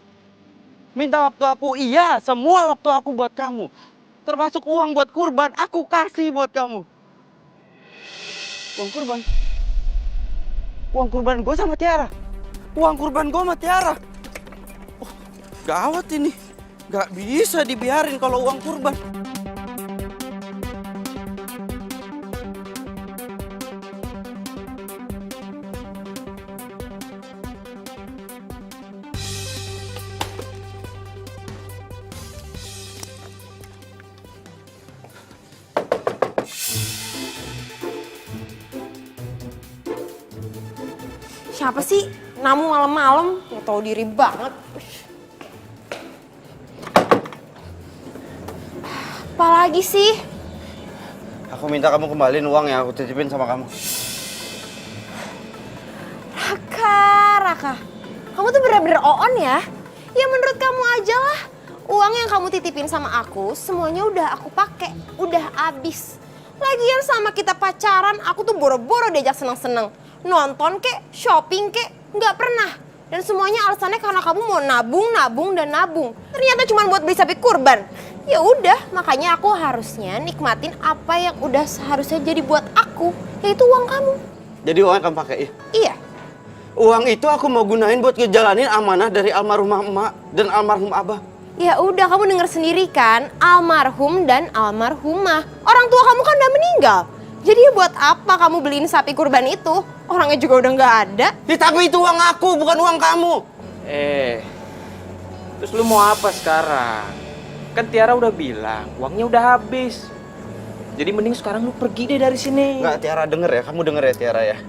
Minta waktu aku, iya, semua waktu aku buat kamu. Termasuk uang buat kurban, aku kasih buat kamu. Uang kurban? Uang kurban gue sama Tiara. Uang kurban gue sama Tiara. Oh, gawat ini. Gak bisa dibiarin kalau uang kurban. Siapa sih? Namu malam-malam, nggak tahu diri banget. Apalagi sih? Aku minta kamu kembaliin uang yang aku titipin sama kamu. Raka. Kamu tuh bener-bener on ya? Ya menurut kamu aja lah. Uang yang kamu titipin sama aku, semuanya udah aku pakai, udah habis. Lagian sama kita pacaran, aku tuh boro-boro diajak seneng-seneng. Nonton kek, shopping kek, nggak pernah. Dan semuanya alasannya karena kamu mau nabung, dan nabung. Ternyata cuma buat beli sapi kurban. Ya udah, makanya aku harusnya nikmatin apa yang udah seharusnya jadi buat aku, yaitu uang kamu. Jadi uang yang kamu pakai ya? Iya. Uang itu aku mau gunain buat ngejalanin amanah dari almarhumah emak dan almarhum abah. Ya udah, kamu denger sendiri kan, almarhum dan almarhumah. Orang tua kamu kan udah meninggal. Jadi buat apa kamu beliin sapi kurban itu? Orangnya juga udah nggak ada. Ya, tapi itu uang aku, bukan uang kamu. Terus lu mau apa sekarang? Kan Tiara udah bilang, uangnya udah habis. Jadi mending sekarang lu pergi deh dari sini. Nggak, Tiara denger ya. Kamu denger ya, Tiara ya.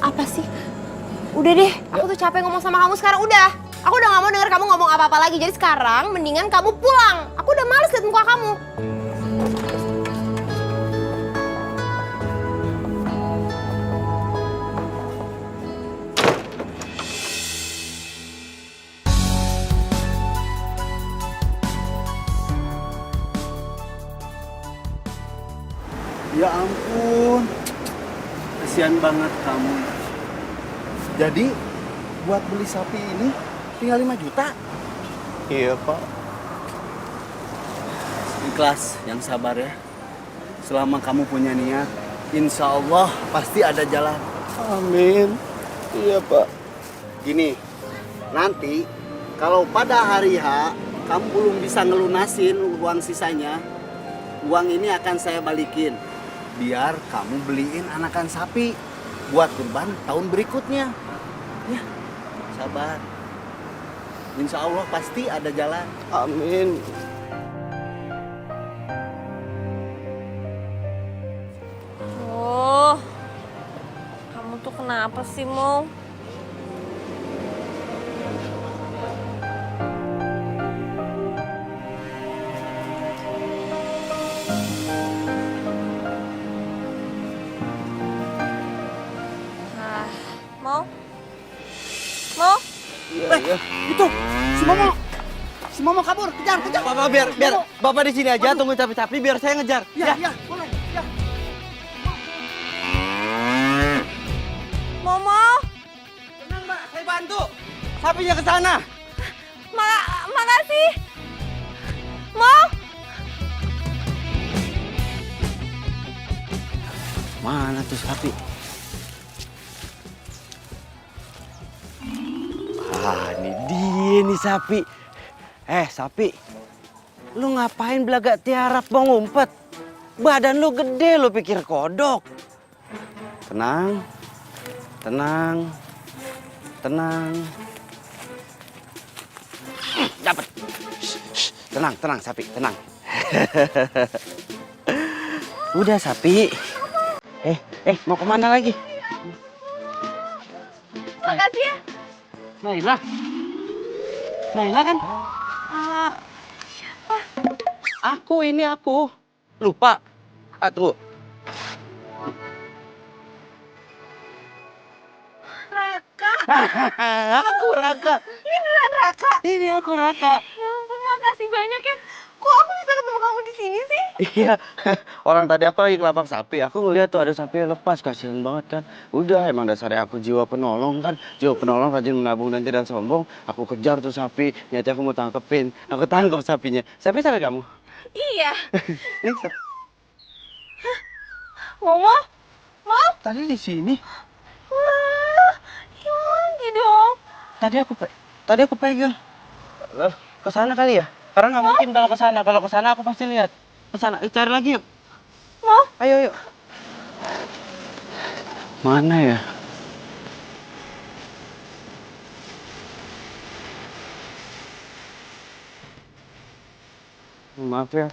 Apa sih? Udah deh, aku tuh capek ngomong sama kamu sekarang, udah. Aku udah gak mau denger kamu ngomong apa-apa lagi, jadi sekarang mendingan kamu pulang. Aku udah males liat muka kamu. Ya ampun, kasihan banget kamu. Jadi buat beli sapi ini tinggal 5 juta? Iya, Pak. Ikhlas, yang sabar ya. Selama kamu punya niat, insya Allah pasti ada jalan. Amin. Iya, Pak. Gini, nanti kalau pada hari H kamu belum bisa ngelunasin uang sisanya, uang ini akan saya balikin. Biar kamu beliin anakan sapi buat kurban tahun berikutnya. Ya, sabar. Insya Allah pasti ada jalan. Amin. Oh, kamu tuh kenapa sih, Mo? Mo? Mo? Iya. Itu, si Momo. Si Momo kabur, kejar. Bapak biar Bapak di sini aja tunggu sapi-sapi biar saya ngejar. Ya, boleh. Ya. Momo? Tenang, Mbak, saya bantu. Sapinya ke sana. Makasih. Mo? Mana tuh sapi? Ah, ini dia nih sapi. Sapi. Lu ngapain belagak tiarap mau ngumpet? Badan lu gede, lu pikir kodok. Tenang. Dapat. Tenang sapi, tenang. Udah sapi. Mau kemana lagi? Makasih ya. Naila kan? Siapa? Ini aku. Lupa. Tuh. Raka. Aku Raka. Beneran Raka. Ini aku Raka. Ya ampun, makasih banyak ya. Kok aku bisa ketemu kamu di sini sih? Iya, orang tadi aku lagi ngelapak sapi. Aku ngeliat tuh ada sapi yang lepas, kasihan banget kan. Udah, emang dasarnya aku jiwa penolong kan. Jiwa penolong rajin menabung dan tidak sombong. Aku kejar tuh sapi, niatnya aku mau tangkepin. Aku tangkap sapinya. Sapi kamu? Iya. Ini sapi. Momo? Mo? Tadi di sini. Wah, yang lagi dong. Tadi aku pegang. Ke sana kali ya? Karena nggak mungkin kalau ke sana. Kalau ke sana aku pasti lihat. Ke sana, cari lagi yuk. Mo? Ayo. Mana ya? Maaf ya.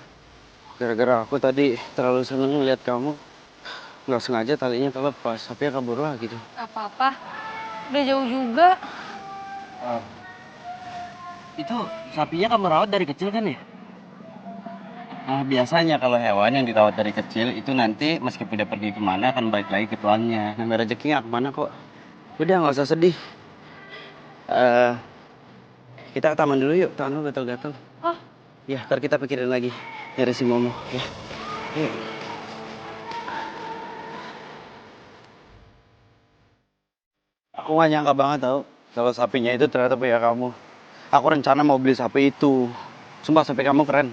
Gara-gara aku tadi terlalu seneng lihat kamu. Nggak sengaja talinya terlepas. Sapinya kabur lagi tuh. Gak apa-apa. Udah jauh juga. Itu sapinya kamu rawat dari kecil kan ya? Nah, biasanya kalau hewan yang dirawat dari kecil itu nanti meskipun dia pergi kemana akan balik lagi ke tuannya. Namanya rezekinya kemana kok. Udah nggak usah sedih. Kita ke taman dulu yuk, tangan lu gatel-gatel. Oh. Ya, ntar kita pikirin lagi nyari si Momo ya. Yuk. Aku gak nyangka banget tau kalau sapinya itu ternyata punya kamu. Aku rencana mau beli sapi itu. Sumpah sapi kamu keren.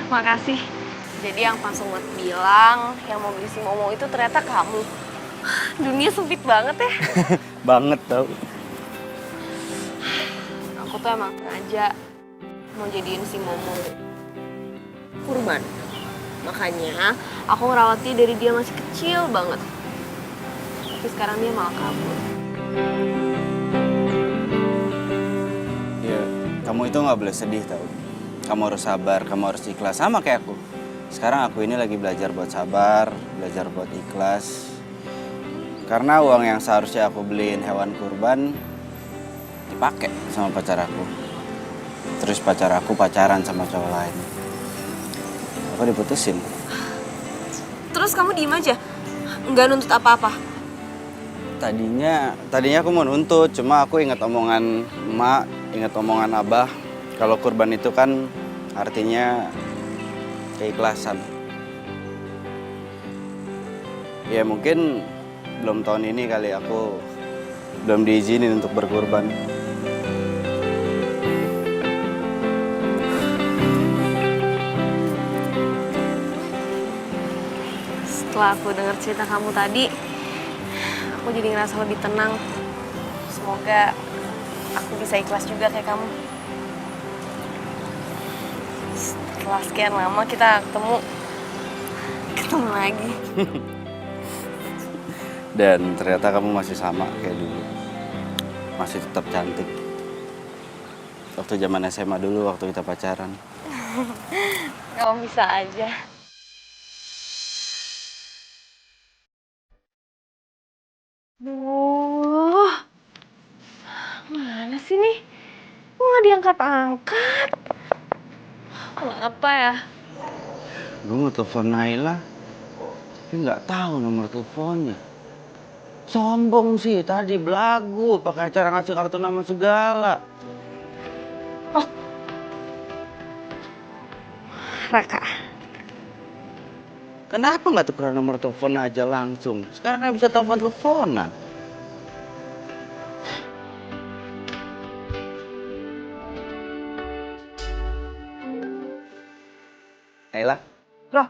Makasih. Jadi yang pas Umat bilang yang mau beli si Momo itu ternyata kamu. Dunia sempit banget ya. Banget tau. Aku tuh emang sengaja mau jadiin si Momo kurban. Makanya aku ngerawat dia dari dia masih kecil banget. Tapi sekarang dia malah kabur. Ya, kamu itu nggak boleh sedih tau. kamu harus sabar, kamu harus ikhlas sama kayak aku. Sekarang aku ini lagi belajar buat sabar, belajar buat ikhlas. Karena uang yang seharusnya aku beliin hewan kurban dipakai sama pacar aku. Terus pacar aku pacaran sama cowok lain. Aku diputusin. Terus kamu diem aja? Nggak nuntut apa-apa? Tadinya aku mau nuntut, cuma aku ingat omongan emak, ingat omongan abah. Kalau kurban itu kan artinya keikhlasan. Ya mungkin belum tahun ini kali aku belum diizinin untuk berkurban. Setelah aku dengar cerita kamu tadi, aku jadi ngerasa lebih tenang. Semoga aku bisa ikhlas juga kayak kamu. Setelah sekian lama kita ketemu lagi. Dan ternyata kamu masih sama kayak dulu. Masih tetap cantik. Waktu zaman SMA dulu, waktu kita pacaran. Kamu bisa aja. Duh, mana sih nih? Kok nggak diangkat-angkat? Kenapa ya? Gue mau telepon Naila, tapi nggak tahu nomor teleponnya. Sombong sih, tadi belagu, pakai acara ngasih kartu nama segala. Raka, Kenapa nggak tukeran nomor telepon aja langsung? Sekarang kan bisa telepon-teleponan. Naila? loh,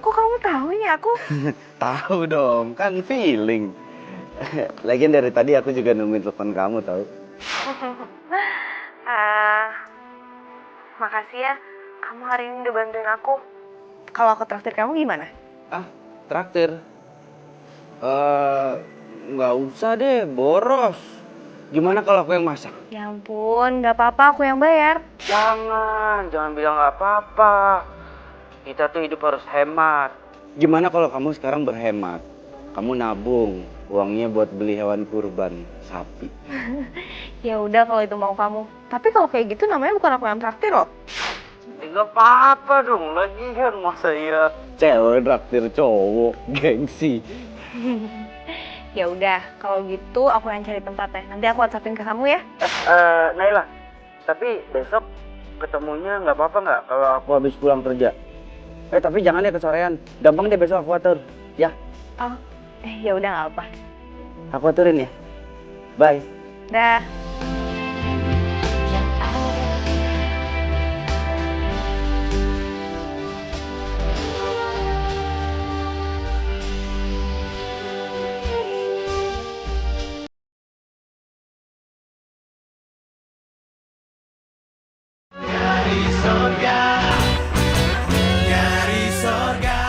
kok kamu tahu ini aku? Tahu dong, kan feeling. Lagian dari tadi aku juga nungguin telepon kamu tahu. Makasih ya, kamu hari ini udah bantuin aku. Kalau aku traktir kamu gimana? Ah, traktir? Nggak usah deh, boros. Gimana kalau aku yang masak? Ya ampun, nggak apa-apa, aku yang bayar. Jangan bilang nggak apa-apa. Kita tuh hidup harus hemat. Gimana kalau kamu sekarang berhemat? Kamu nabung, uangnya buat beli hewan kurban, sapi. Ya udah kalau itu mau kamu. Tapi kalau kayak gitu namanya bukan aku yang traktir loh. Nggak apa-apa dong, lagian masa ya cewek traktir cowok, gengsi. Ya udah, kalau gitu aku yang cari tempatnya. Nanti aku WhatsAppin ke kamu ya. Naila, tapi besok ketemunya nggak apa-apa nggak kalau aku habis pulang kerja? Tapi jangan ya kesorean, gampang deh besok aku atur, ya? Oh, ya udah nggak apa. Aku aturin ya. Bye. Dah. Dari sorga, dari sorga.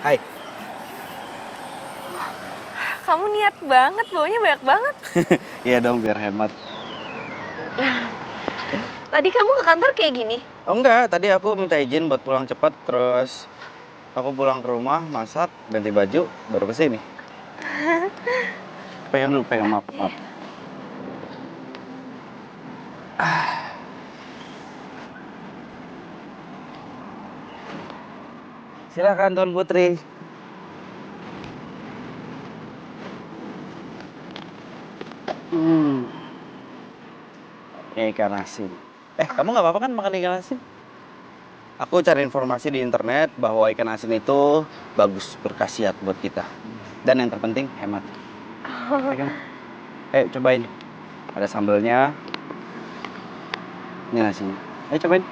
Hai. Kamu niat banget, baunya banyak banget. Iya dong, biar hemat. Tadi kamu ke kantor kayak gini? Oh enggak, tadi aku minta izin buat pulang cepat, terus aku pulang ke rumah, masak, ganti baju, baru kesini. Pegang dulu, maaf. Silakan Tuan Putri. Ikan asin. Kamu nggak apa-apa kan makan ikan asin? Aku cari informasi di internet bahwa ikan asin itu bagus, berkhasiat buat kita. Dan yang terpenting, hemat. Pegang. Cobain. Ada sambelnya. Ini nasinya. Cobain.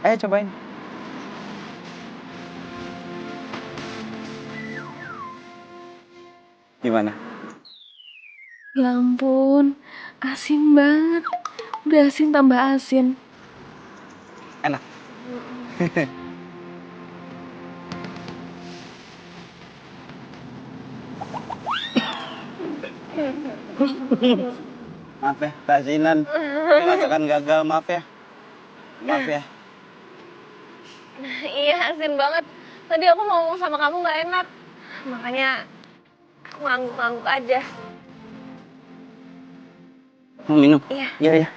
Cobain. Gimana? Ya ampun, asin banget. Udah asin tambah asin. Enak. Maaf ya, Kak Sinan. Masakan gagal, maaf ya. Maaf ya. Iya, asin banget. Tadi aku mau ngomong sama kamu nggak enak. Makanya aku ngangguk-ngangguk aja. Mau minum? Iya. Iya, iya.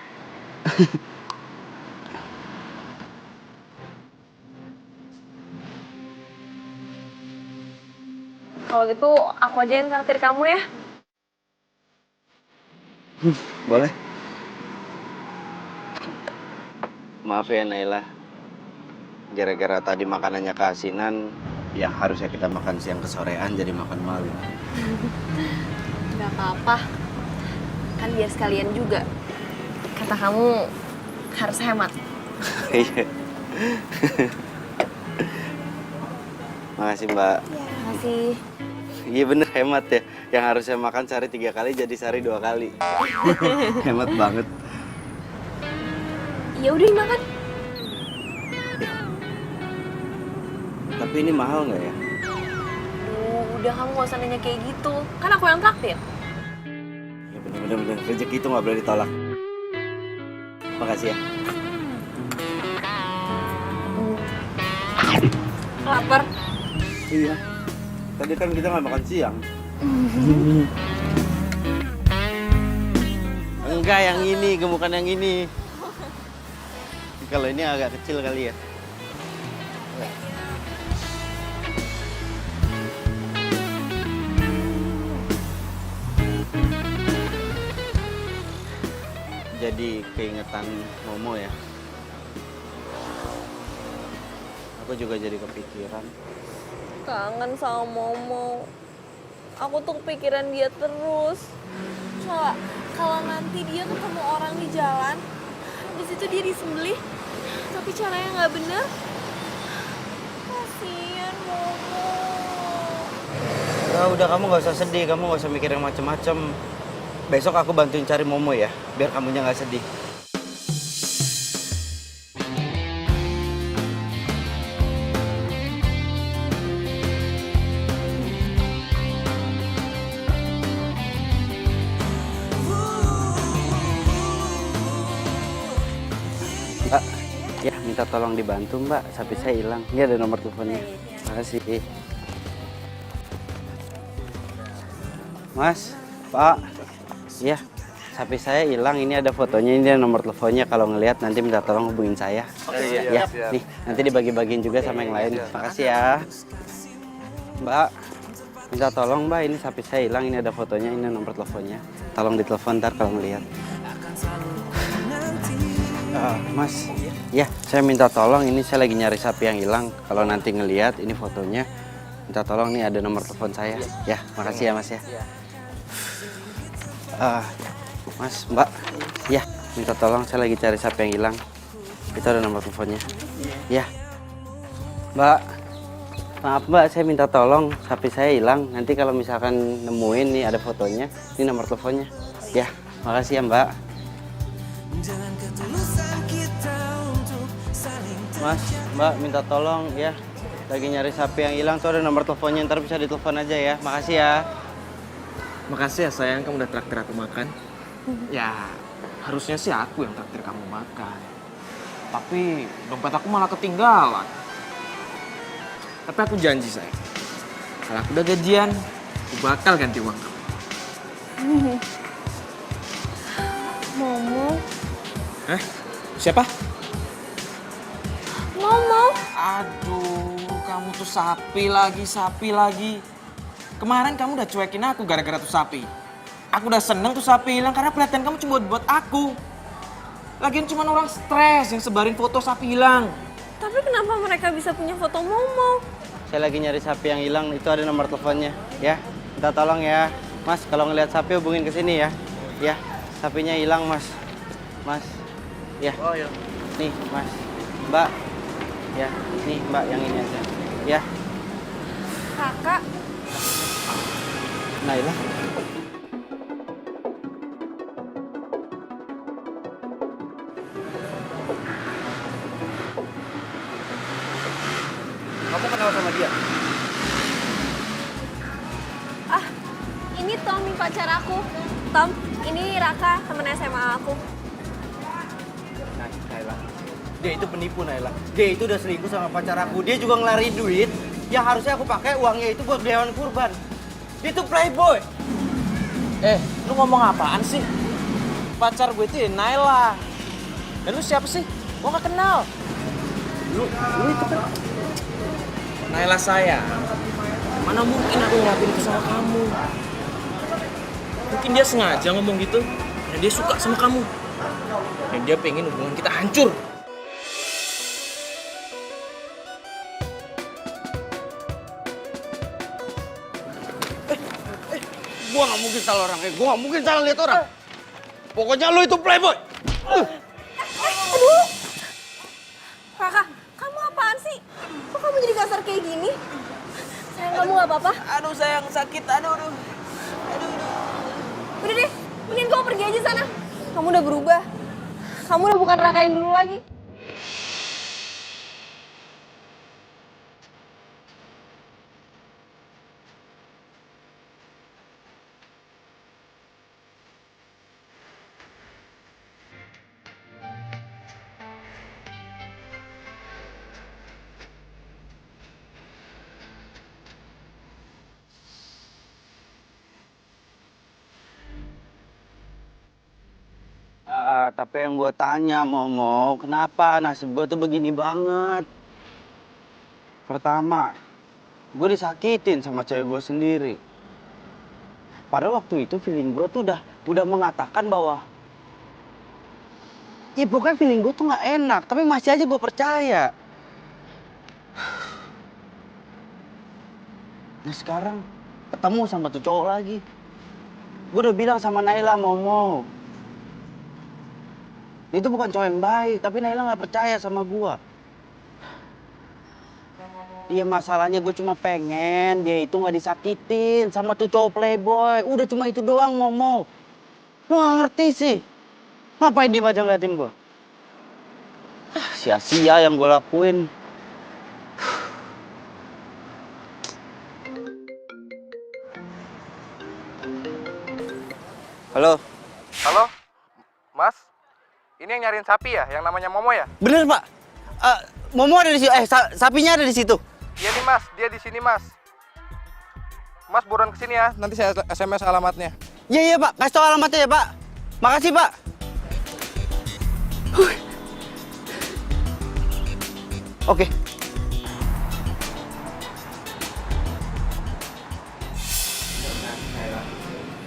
Kalau gitu aku aja yang traktir kamu ya. Boleh. Maaf ya Naila. Gara-gara tadi makanannya keasinan, yang harusnya kita makan siang ke sorean jadi makan malam. Gak apa-apa. Kan biar sekalian juga. Kata kamu harus hemat. Iya. Makasih Mbak. Makasih. Iya bener hemat ya. Yang harusnya makan sehari 3 kali jadi sehari 2 kali. Hemat banget. Ya udah dimakan. Tapi ini mahal nggak ya? Udah kamu gak usah nanya kayak gitu. Kan aku yang traktir. Ya bener. Rezeki itu nggak boleh ditolak. Makasih ya. Lapar. Iya. Tadi kan kita nggak makan siang. Enggak, yang ini, gemukan yang ini. Kalau ini agak kecil kali ya. Jadi keingetan Momo ya. Aku juga jadi kepikiran. Kangen sama Momo. Aku tuh kepikiran dia terus. Coba kalau nanti dia ketemu orang di jalan, di situ dia disembelih, tapi caranya nggak bener. Kasian Momo. Udah kamu nggak usah sedih, kamu nggak usah mikir yang macem-macem. Besok aku bantuin cari Momo ya, biar kamunya nggak sedih. Mbak, ya minta tolong dibantu Mbak, sapi saya hilang. Ini ada nomor teleponnya. Makasih. Mas, Pak, ya sapi saya hilang. Ini ada fotonya, ini ada nomor teleponnya. Kalau ngelihat nanti minta tolong hubungin saya. Ya, nih nanti dibagi-bagiin juga sama yang lain. Makasih ya, Mbak. Minta tolong Mbak, ini sapi saya hilang. Ini ada fotonya, ini nomor teleponnya. Tolong ditelepon ntar kalau ngelihat. Mas, ya saya minta tolong, ini saya lagi nyari sapi yang hilang. Kalau nanti ngelihat ini fotonya, minta tolong nih ada nomor telepon saya. Ya, makasih ya Mas ya. Mas, Mbak, ya minta tolong, saya lagi cari sapi yang hilang. Itu ada nomor teleponnya. Ya, Mbak, maaf Mbak, saya minta tolong, sapi saya hilang. Nanti kalau misalkan nemuin nih ada fotonya, ini nomor teleponnya. Ya, makasih ya Mbak. Mas, Mbak minta tolong ya. Lagi nyari sapi yang hilang tuh ada nomor teleponnya, ntar bisa ditelepon aja ya. Makasih ya. Makasih ya sayang, kamu udah traktir aku makan. Ya, harusnya sih aku yang traktir kamu makan. Tapi dompet aku malah ketinggalan. Tapi aku janji sayang, kalau aku udah gajian, aku bakal ganti uang kamu. Momo. Siapa? Momo. Aduh, kamu tuh sapi lagi. Kemarin kamu udah cuekin aku gara-gara tuh sapi. Aku udah seneng tuh sapi hilang karena perhatian kamu cuma buat aku. Lagian cuma orang stres yang sebarin foto sapi hilang. Tapi kenapa mereka bisa punya foto Momo? Saya lagi nyari sapi yang hilang, itu ada nomor teleponnya. Ya, minta tolong ya. Mas, kalau ngelihat sapi hubungin ke sini ya. Ya, sapinya hilang Mas. Mas, ya. Oh iya. Nih Mas, Mbak. Ya, nih Mbak yang ini aja. Ya, Kakak. Naila. dia. Ah, ini Tommy pacar aku. Tom, ini Raka, temen SMA aku. Naila, dia itu penipu Naila. Dia itu udah selingkuh sama pacar aku. Dia juga ngelari duit yang harusnya aku pakai uangnya itu buat beli hewan kurban. Dia itu playboy. Lu ngomong apaan sih? Pacar gue itu ya Naila. Dan lu siapa sih? Gue gak kenal. Lu itu kan Naila saya. Mana mungkin aku ngelakuin itu sama kamu? Mungkin dia sengaja ngomong gitu. Dan dia suka sama kamu. Dan dia pengen hubungan kita hancur. Gua nggak mungkin salah orang, gua nggak mungkin salah lihat orang. Pokoknya lu itu playboy. Aduh! Raka, kamu apaan sih? Kok kamu jadi kasar kayak gini? Sayang, kamu gak apa-apa? Aduh sayang, sakit. Aduh. Udah deh, mending kau pergi aja sana. Kamu udah berubah. Kamu udah bukan Raka yang dulu lagi. Tapi yang gue tanya, Momo, kenapa nasib gue tuh begini banget? Pertama, gue disakitin sama cewek gue sendiri. Padahal waktu itu feeling gue tuh udah mengatakan bahwa ya pokoknya feeling gue tuh nggak enak, tapi masih aja gue percaya. Nah sekarang ketemu sama tuh cowok lagi. Gue udah bilang sama Naila, Momo, itu bukan cowok yang baik, tapi Naila nggak percaya sama gue. Iya masalahnya gue cuma pengen dia itu nggak disakitin sama tuh cowok playboy. Udah cuma itu doang, Momo. Lu nggak ngerti sih. Ngapain dia aja ngeliatin gue? Sia-sia yang gue lakuin. Halo. Halo, Mas? Ini yang nyariin sapi ya, yang namanya Momo ya? Bener Pak. Momo ada di situ. Sapinya ada di situ. Iya nih Mas, dia di sini Mas. Mas buruan kesini ya, nanti saya SMS alamatnya. Iya Pak, kasih tau alamatnya ya Pak. Makasih Pak. Oke.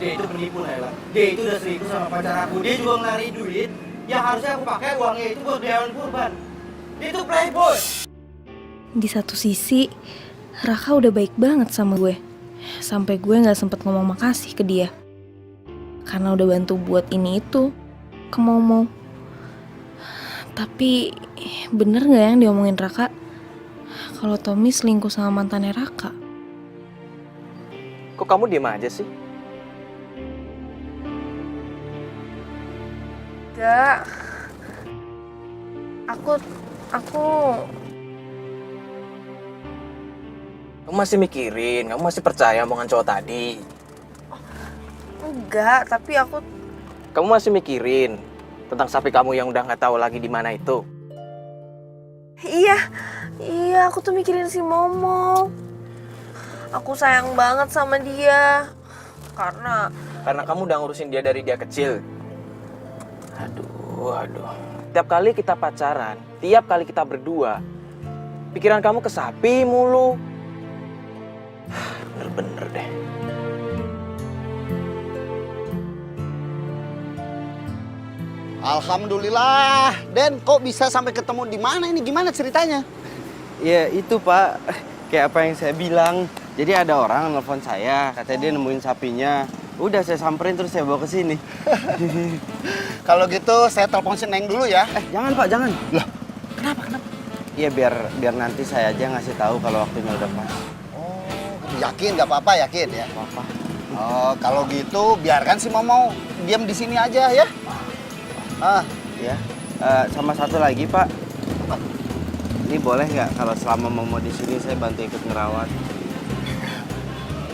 Dia itu penipu Naila. Dia itu udah selingkuh sama pacar aku. Dia juga ngelari duit yang harusnya aku pakai uangnya itu buat beli hewan kurban. Dia itu playboy. Di satu sisi, Raka udah baik banget sama gue. Sampai gue gak sempet ngomong makasih ke dia. Karena udah bantu buat ini itu ke Momo. Tapi bener gak yang diomongin Raka? Kalau Tommy selingkuh sama mantannya Raka? Kok kamu diem aja sih? Gak. Aku... Kamu masih mikirin, kamu masih percaya omongan cowok tadi? Enggak, tapi aku... Kamu masih mikirin tentang sapi kamu yang udah nggak tahu lagi di mana itu? Iya, aku tuh mikirin si Momo. Aku sayang banget sama dia. Karena kamu udah ngurusin dia dari dia kecil. Aduh. Tiap kali kita pacaran, tiap kali kita berdua, pikiran kamu ke sapi mulu. Bener-bener deh. Alhamdulillah. Den, kok bisa sampai ketemu di mana ini? Gimana ceritanya? Ya itu Pak, kayak apa yang saya bilang. Jadi ada orang nelfon saya, katanya dia nemuin sapinya. Udah saya samperin terus saya bawa ke sini. Kalau gitu saya telepon si Neng dulu ya. Jangan Pak, jangan. Loh, kenapa? Iya biar nanti saya aja ngasih tahu kalau waktunya udah pas. Oh, yakin nggak apa-apa, yakin ya? Apa? Oh, kalau gitu biarkan si Momo diam di sini aja ya. Ya. Sama satu lagi Pak. Apa? Ini boleh nggak kalau selama Momo di sini saya bantu ikut ngerawat?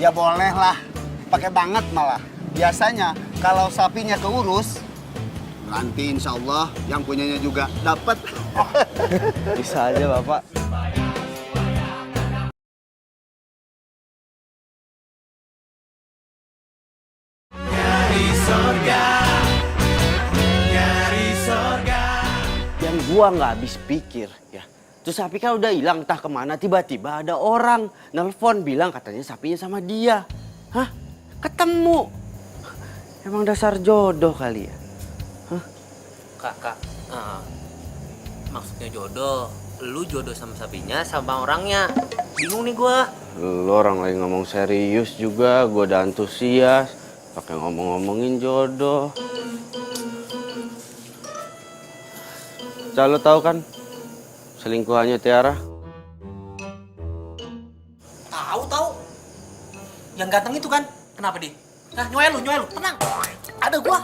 Ya boleh lah, pakai banget malah. Biasanya kalau sapinya keurus, nanti insya Allah yang punyanya juga dapat. Bisa aja Bapak. Nyari surga, nyari surga. Yang gua nggak habis pikir ya. Terus sapi kan udah hilang entah kemana, tiba-tiba ada orang nelpon bilang katanya sapinya sama dia. Hah? Ketemu. Emang dasar jodoh kali ya? Kak, maksudnya jodoh. Lu jodoh sama sapinya sama orangnya. Bingung nih gua. Lu orang lagi ngomong serius juga, gua udah antusias. Pakai ngomong-ngomongin jodoh. Lo tahu kan selingkuhannya Tiara? Tahu. Yang ganteng itu kan? Kenapa dia? Nah, nyoel lu. Tenang. Ada gua.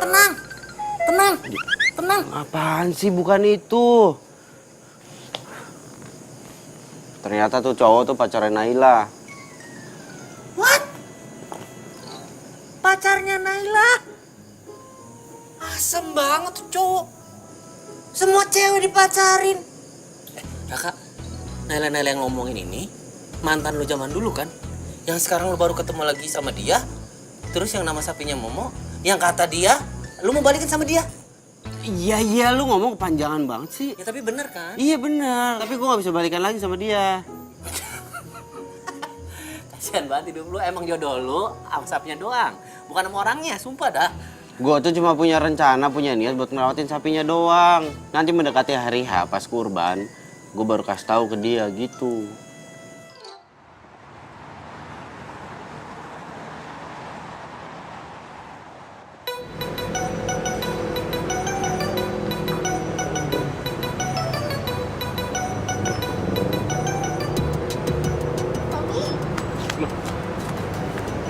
Tenang. Apaan sih, bukan itu. Ternyata tuh cowok tuh pacarnya Naila. What? Pacarnya Naila? Asem banget tuh cowok. Semua cewek dipacarin. Kakak, Naila yang ngomongin ini mantan lu zaman dulu kan? Yang sekarang lu baru ketemu lagi sama dia. Terus yang nama sapinya Momo, yang kata dia lu mau balikin sama dia. Iya, lu ngomong kepanjangan banget sih. Ya tapi bener kan? Iya bener, tapi gua gak bisa balikan lagi sama dia. Kasian banget hidup lu, emang jodoh lu sama sapinya doang. Bukan sama orangnya, sumpah dah. Gua tuh cuma punya rencana, punya niat buat ngerawatin sapinya doang. Nanti mendekati hari H pas kurban, gua baru kasih tahu ke dia gitu.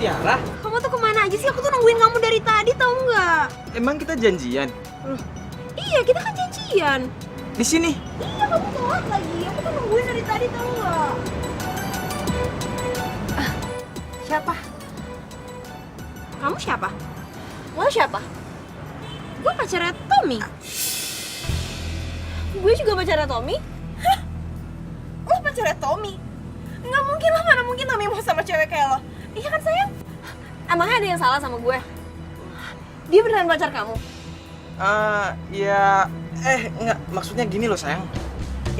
Tiara, Kamu tuh kemana aja sih? Aku tuh nungguin kamu dari tadi, tau nggak? emang kita janjian? Iya, kita kan janjian. Di sini? Iya, kamu telat lagi. Aku tuh nungguin dari tadi, tau nggak? Siapa? Kamu siapa? Lo siapa? Gue pacarnya Tommy. Gue juga pacarnya Tommy. Hah? Lo pacarnya Tommy? Nggak mungkin lah, mana mungkin Tommy mau sama cewek kayak lo. Iya kan sayang? Emangnya ada yang salah sama gue? Dia beneran pacar kamu? Enggak. Maksudnya gini loh sayang.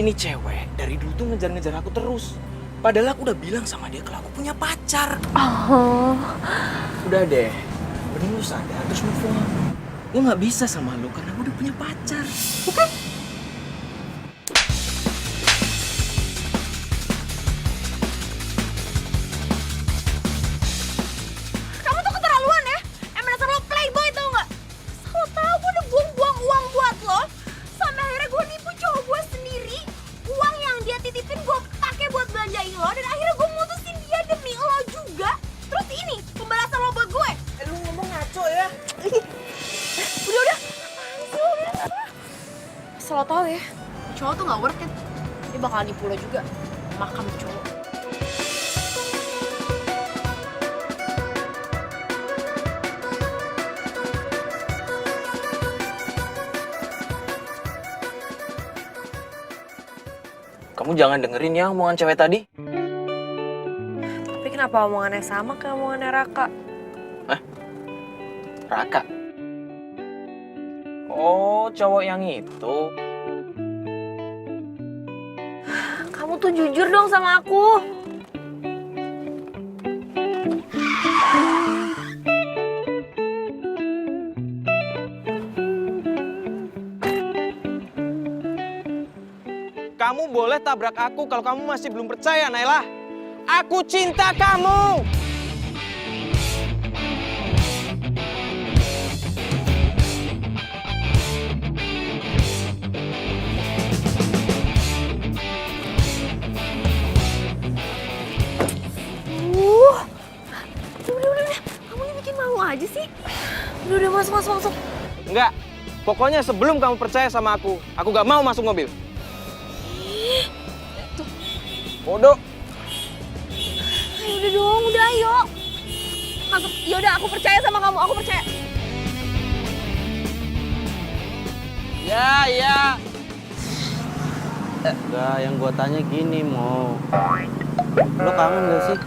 Ini cewek dari dulu tuh ngejar-ngejar aku terus. Padahal aku udah bilang sama dia kalau aku punya pacar. Oh. Udah deh, mending lu sadar terus move on. Gue nggak bisa sama lu karena gue udah punya pacar. Bukan? Kamu tuh keterlaluan ya? Emang dasar lo playboy tau nggak? Lo tau gue udah buang-buang uang buat lo. Sampai akhirnya gue nipu cowok gue sendiri. Uang yang dia titipin gue pakai buat belanjain lo. Dan akhirnya gue mutusin dia demi lo juga. Terus ini pembalasan lo buat gue. Lu ngomong ngaco ya? Udah. Asal lo tau ya, cowok tuh gak worth it. Dia bakal nipu lo juga. Makam cowok. Kamu jangan dengerin ya omongan cewek tadi. Tapi kenapa omongannya sama kayak omongannya Raka? Raka. Oh, cowok yang itu. Kamu tuh jujur dong sama aku. Kamu boleh tabrak aku kalau kamu masih belum percaya, Naila. Aku cinta kamu. Udah. Kamu ini bikin malu aja sih. Udah masuk. Enggak. Pokoknya sebelum kamu percaya sama aku gak mau masuk mobil. Ih, Bodoh. Ayo udah dong, udah ayo. Masuk, yaudah aku percaya sama kamu, aku percaya. Ya. Enggak, yang gua tanya gini, Mo. Lo kangen gak sih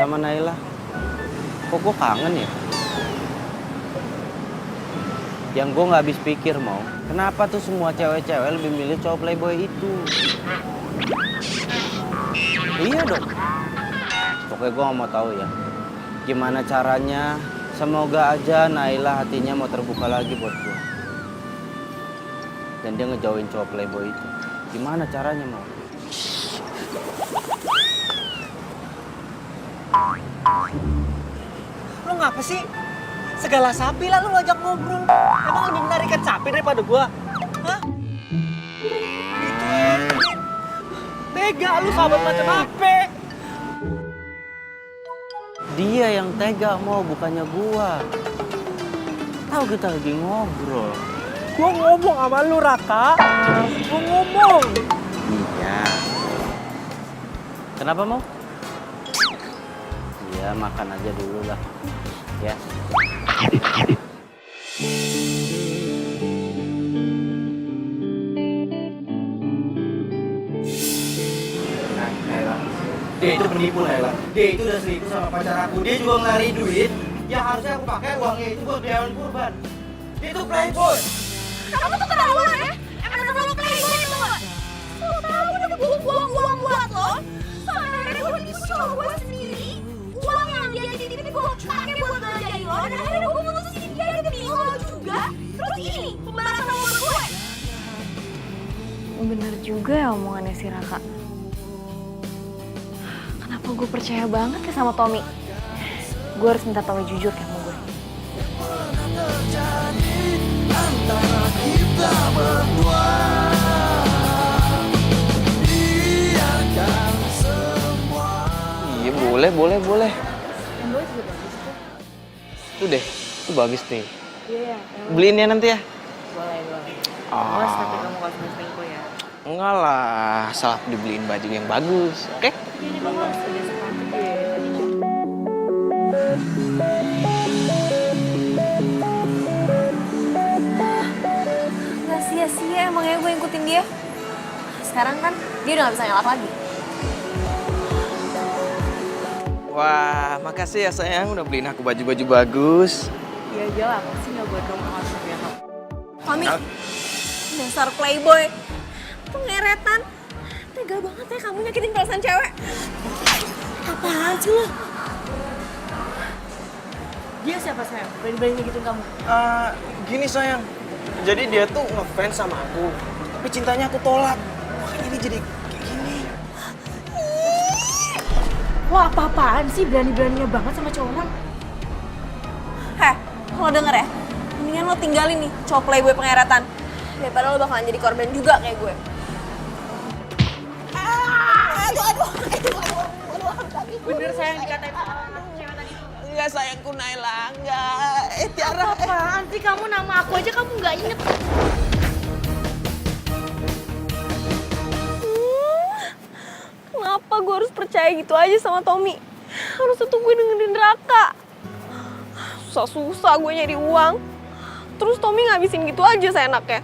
sama Naila? Kok gua kangen ya? Yang gua nggak habis pikir, Mo. Kenapa tuh semua cewek-cewek lebih milih cowok playboy itu? Iya dong. Pokoknya gua nggak mau tahu ya. Gimana caranya? Semoga aja Naila hatinya mau terbuka lagi buat gua. Dan dia ngejauhin cowok playboy itu. Gimana caranya, Mo? Lo ngapa sih? Segala sapi lah lo ngajak ngobrol. Emang lebih menarik ikan sapi daripada gua? Hah? Tega lu sahabat macam apa? Dia yang tega, Mo, bukannya gua. Tahu kita lagi ngobrol. Gua ngomong sama lu, Raka. Gua ngomong. Iya. Kenapa, Mo? Iya, makan aja dulu lah. Ya. Dia itu penipu, Naila. Dia itu udah selingkuh sama pacar aku. Dia juga ngelari duit yang harusnya aku pakai uangnya itu buat hewan kurban. Dia itu playboy. Kamu tuh keterlaluan ya? Emang dasar lo playboy itu nggak? Lo tahu udah buang uang buat lo? Sampai akhirnya gue nipu cowok gue sendiri. Uang yang dia titipin gue pakai buat ngajarin lo. Dan akhirnya gue mutusin dia demi lo juga. Terus ini pembalasan sama gue. Bener juga ya omongannya si Raka. Kenapa gue percaya banget ya sama Tommy? Gue harus minta Tommy jujur ya sama gue. Iya, boleh. Yang gue juga bagus tuh. Itu deh, itu bagus nih. Iya, Beliin ya nanti ya? boleh. Ah. Tapi kamu gak usah selingkuh ya. Enggak lah, salah dibeliin baju yang bagus, oke? Ini kamu harus ada sepatu deh. Gak sia-sia emangnya gue ngikutin dia. Sekarang kan dia udah gak bisa nyalak lagi. Wah, makasih ya sayang udah beliin aku baju-baju bagus. Iya aja lah, pasti gak buat kamu harus biasa. Tommy, dasar playboy. Pengeretan. Tega banget ya kamu nyakitin perasaan cewek. Apaan sih lo? Dia siapa sayang? Berani-berani nyakitin kamu? Gini sayang, jadi dia tuh ngefans sama aku, tapi cintanya aku tolak. Makanya ini jadi kayak gini. Lo apa-apaan sih berani-beraninya banget sama cowok orang? Heh, lo denger ya? Mendingan lo tinggalin nih cowok playboy pengeretan. Daripada lo bakalan jadi korban juga kayak gue. Aduh. Bener sayang dikatain cewek tadi. Enggak sayangku Naila, enggak. Tiara. Apaan sih kamu, nama aku aja kamu nggak inget. Kenapa gue harus percaya gitu aja sama Tommy? Harusnya tuh gue dengerin Raka. Susah-susah gue nyari uang. Terus Tommy ngabisin gitu aja seenaknya.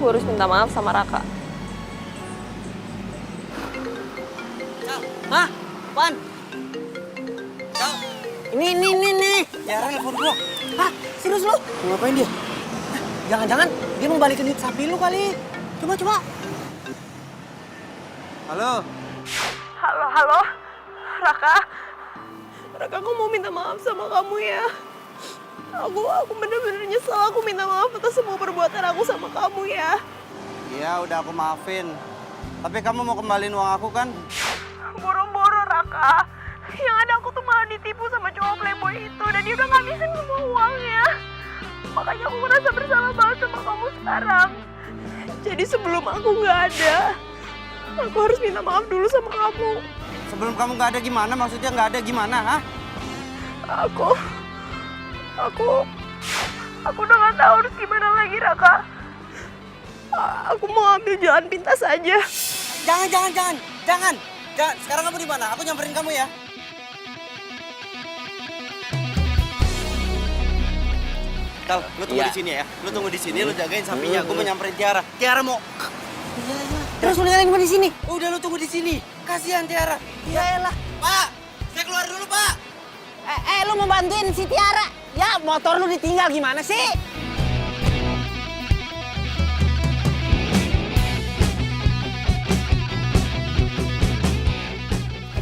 Gue harus minta maaf sama Raka. Hah? Apaan? Ini. Tiara nelfon gua. Hah? Serius lu? Ngapain dia? Jangan-jangan dia mau balikin duit sapi lu kali. Coba. Halo? Halo? Raka, aku mau minta maaf sama kamu ya. Aku bener-bener nyesel, aku minta maaf atas semua perbuatan aku sama kamu ya. Iya, udah aku maafin. Tapi kamu mau kembaliin uang aku kan? Boro-boro Raka, yang ada aku tuh malah ditipu sama cowok playboy itu dan dia udah ngabisin semua uangnya. Makanya aku merasa bersalah banget sama kamu sekarang. Jadi sebelum aku nggak ada, Aku harus minta maaf dulu sama kamu. Sebelum kamu nggak ada gimana? Maksudnya nggak ada gimana, ha? Aku udah gak tahu harus gimana lagi, Raka. Aku mau ambil jalan pintas aja. Jangan. Sekarang kamu di mana? Aku nyamperin kamu ya. Kal, lu tunggu di sini ya. Lu tunggu di sini, lu jagain sapinya. Aku mau nyamperin Tiara. Tiara mau. Iya. Terus lu ninggalin gua di sini. Udah lu tunggu di sini. Kasihan Tiara. Ya elah. Pak, saya keluar dulu, Pak. Lu mau bantuin si Tiara? Ya, motor lu ditinggal gimana sih?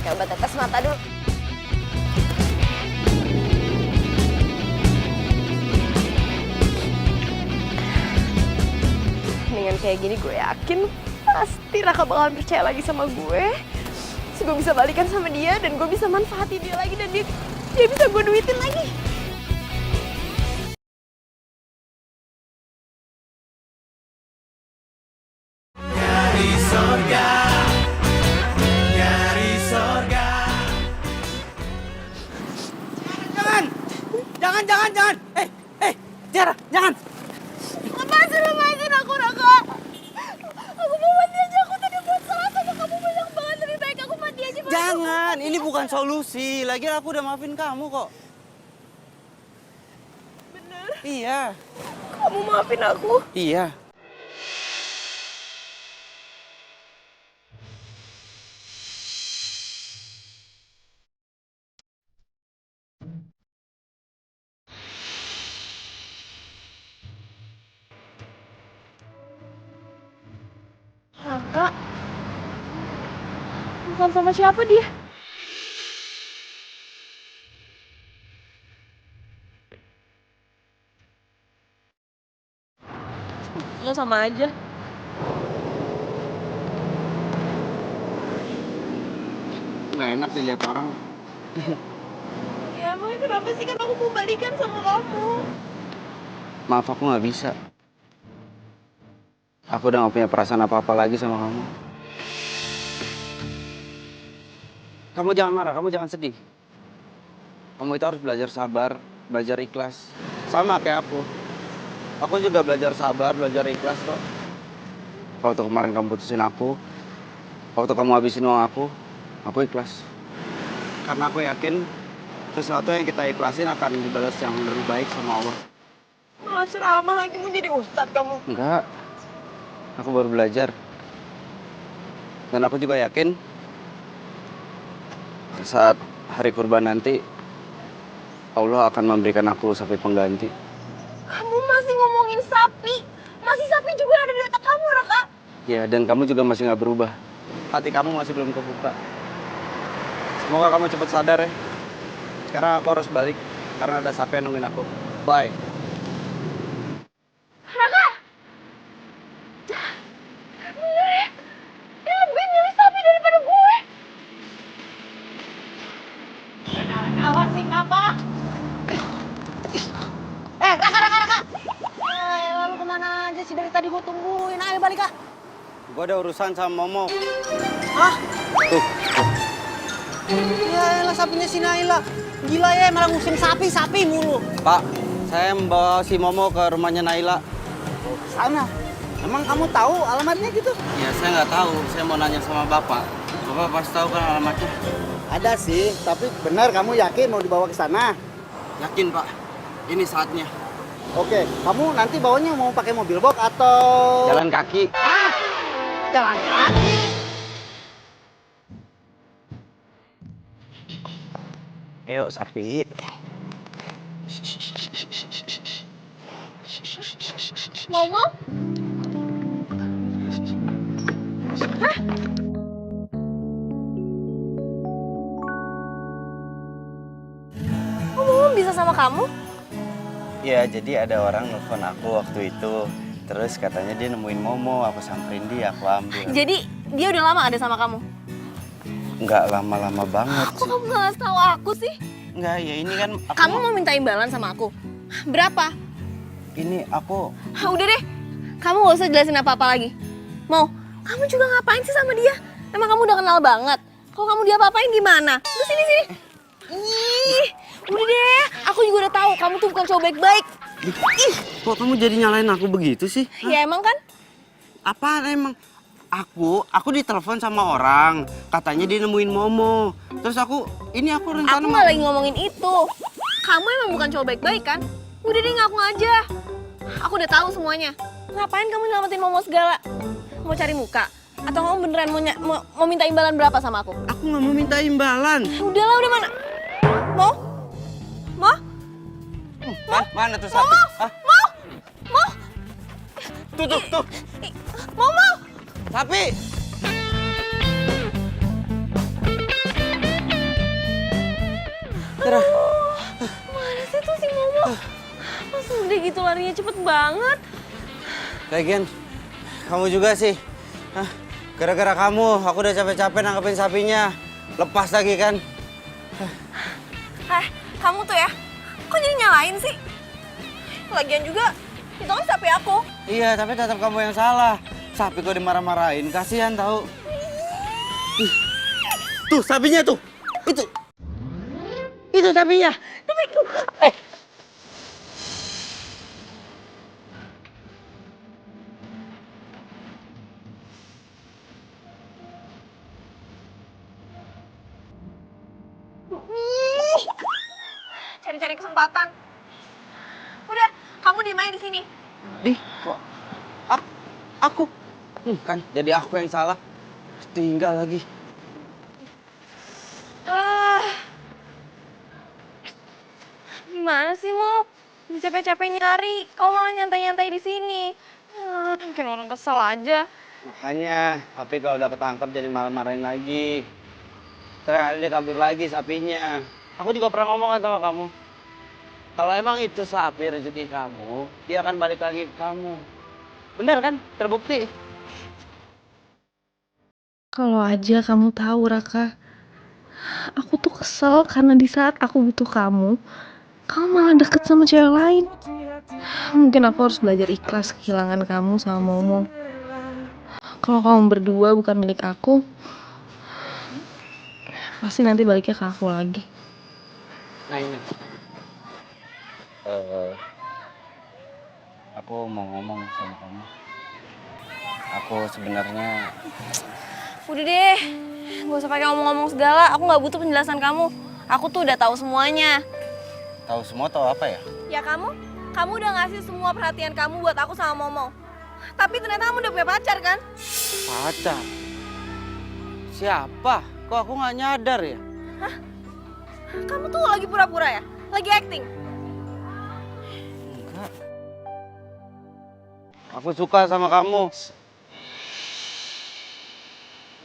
Coba tetes mata dulu. Dengan kayak gini gue yakin pasti Raka bakalan percaya lagi sama gue. Terus gue bisa balikan sama dia dan gue bisa manfaatin dia lagi dan dia bisa gue duitin lagi. Nyari sorga, nyari sorga. Jangan. Tiara, jangan. Lepasin aku, Raka. Aku mau mati aja, aku tadi buat salah sama kamu banyak banget. Lebih baik aku mati aja. Jangan, ini bukan solusi. Lagian aku udah maafin kamu kok. Bener, Iya. kamu maafin aku. Iya. Raka? Bukan sama siapa dia? Lo sama aja. Nggak enak dilihat orang. Ya emang kenapa sih, kan aku mau balikan sama kamu. Maaf, aku nggak bisa. Aku udah gak punya perasaan apa-apa lagi sama kamu. Kamu jangan marah, kamu jangan sedih. Kamu itu harus belajar sabar, belajar ikhlas. Sama kayak aku. Aku juga belajar sabar, belajar ikhlas kok. Waktu kemarin kamu putusin aku, waktu kamu habisin uang aku ikhlas. Karena aku yakin sesuatu yang kita ikhlasin akan dibalas yang lebih baik sama Allah. Malah ceramah lagi, mau jadi ustadz kamu. Enggak. Aku baru belajar. Dan aku juga yakin saat hari kurban nanti Allah akan memberikan aku sapi pengganti. Kamu masih ngomongin sapi. Masih sapi juga ada di otak kamu, Raka. Ya, dan kamu juga masih nggak berubah. Hati kamu masih belum kebuka. Semoga kamu cepat sadar ya. Sekarang aku harus balik karena ada sapi yang nungguin aku. Bye. Raka! Bener ya? Dia lebih milih sapi daripada gue. Awas sih, apa? Raka! Lalu kemana aja sih, dari tadi gue tungguin. Ayo balik, Kak. Gue ada urusan sama Momo. Hah? Tuh. Ya elah, sapinya si Naila. Gila ya, malah ngusin sapi mulu. Pak, saya membawa si Momo ke rumahnya Naila. Sana. Emang kamu tahu alamatnya gitu? Ya, saya nggak tahu. Saya mau nanya sama Bapak. Bapak pasti tahu kan alamatnya? Ada sih, tapi benar kamu yakin mau dibawa ke sana? Yakin, Pak. Ini saatnya. Oke, kamu nanti bawanya mau pakai mobil box atau Jalan kaki. jalan kaki? Ayo, sapi. Momo? Kok Momo bisa sama kamu? Ya, jadi ada orang nelfon aku waktu itu. Terus katanya dia nemuin Momo, aku samperin dia, aku ambil. Jadi dia udah lama ada sama kamu? Nggak lama-lama banget Kok sih. kamu gak ngasih tahu aku sih? Nggak, ya ini kan aku... Kamu mau minta imbalan sama aku? Berapa? Ini aku... Udah deh, kamu gak usah jelasin apa-apa lagi. Mau, Kamu juga ngapain sih sama dia? Emang kamu udah kenal banget? Kalau kamu diapa-apain gimana? Terus sini. Ih, udah deh. Aku juga udah tahu kamu tuh bukan cowok baik-baik. Ih, kok kamu jadi nyalain aku begitu sih? Ya emang kan? Apaan emang? Aku ditelepon sama orang, katanya dia nemuin Momo. Terus aku rencana Aku nggak lagi ngomongin itu. Kamu emang bukan cowok baik-baik kan? Udah deh ngaku aja. Aku udah tahu semuanya. Ngapain kamu nyelamatin Momo segala? Mau cari muka? Atau kamu beneran mau minta imbalan berapa sama aku? Aku nggak mau minta imbalan. Udahlah, udah mana? Mau? Mana tuh sapi? Hah? Mau? Tuh. Mau? Sapi. Terah. Mana sih tuh si Momo? Masa udah gitu larinya cepet banget? Lagian, kamu juga sih. Hah? Gara-gara kamu, aku udah capek-capek nangkepin sapinya. Lepas lagi kan? Kamu tuh ya, kok jadi nyalain sih? Lagian juga, itu kan sapi aku. Iya, tapi tetap kamu yang salah. Sapi kok dimarah-marahin, kasihan tahu. Tuh, sapinya tuh. Itu sapinya. Cari-cari kesempatan. Udah, kamu diem aja di sini. Kok aku? Kan jadi aku yang salah. Tinggal lagi. Gimana sih, Mo? Capek-capek nyari, kau malah nyantai-nyantai di sini. Mungkin orang kesel aja. Makanya, tapi kalau udah ketangkep jadi marah-marahin lagi. Terus dia kabur lagi sapinya. Aku juga pernah ngomong kan sama kamu. Kalau emang itu sapi rezeki kamu, dia akan balik lagi ke kamu. Bener kan? Terbukti. Kalau aja kamu tahu, Raka. Aku tuh kesel karena di saat aku butuh kamu malah deket sama cewek lain. Mungkin aku harus belajar ikhlas kehilangan kamu sama Momo. Kalau kamu berdua bukan milik aku, pasti nanti baliknya ke aku lagi. Nah ini. Aku mau ngomong sama kamu. Aku sebenarnya. Udah deh, gak usah pakai ngomong-ngomong segala. Aku nggak butuh penjelasan kamu. Aku tuh udah tahu semuanya. Tahu semua tahu apa ya? Ya kamu udah ngasih semua perhatian kamu buat aku sama Momo. Tapi ternyata kamu udah punya pacar kan? Pacar? Siapa? Kok aku nggak nyadar ya? Hah? Kamu tuh lagi pura-pura ya? Lagi acting? Enggak. Aku suka sama kamu.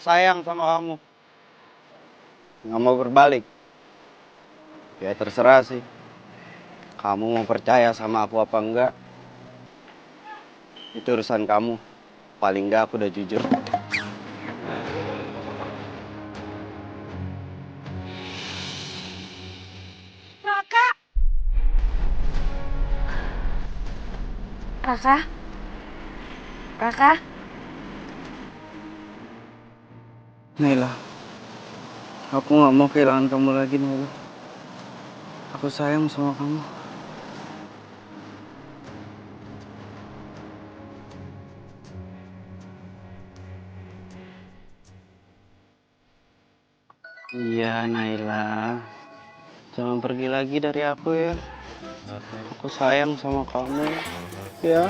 Sayang sama kamu. Nggak mau berbalik. Ya terserah sih. Kamu mau percaya sama aku apa enggak? Itu urusan kamu. Paling enggak aku udah jujur. Raka? Naila, aku nggak mau kehilangan kamu lagi, Naila. Aku sayang sama kamu. Iya, Naila. Jangan pergi lagi dari aku ya. Aku sayang sama kamu. Ya.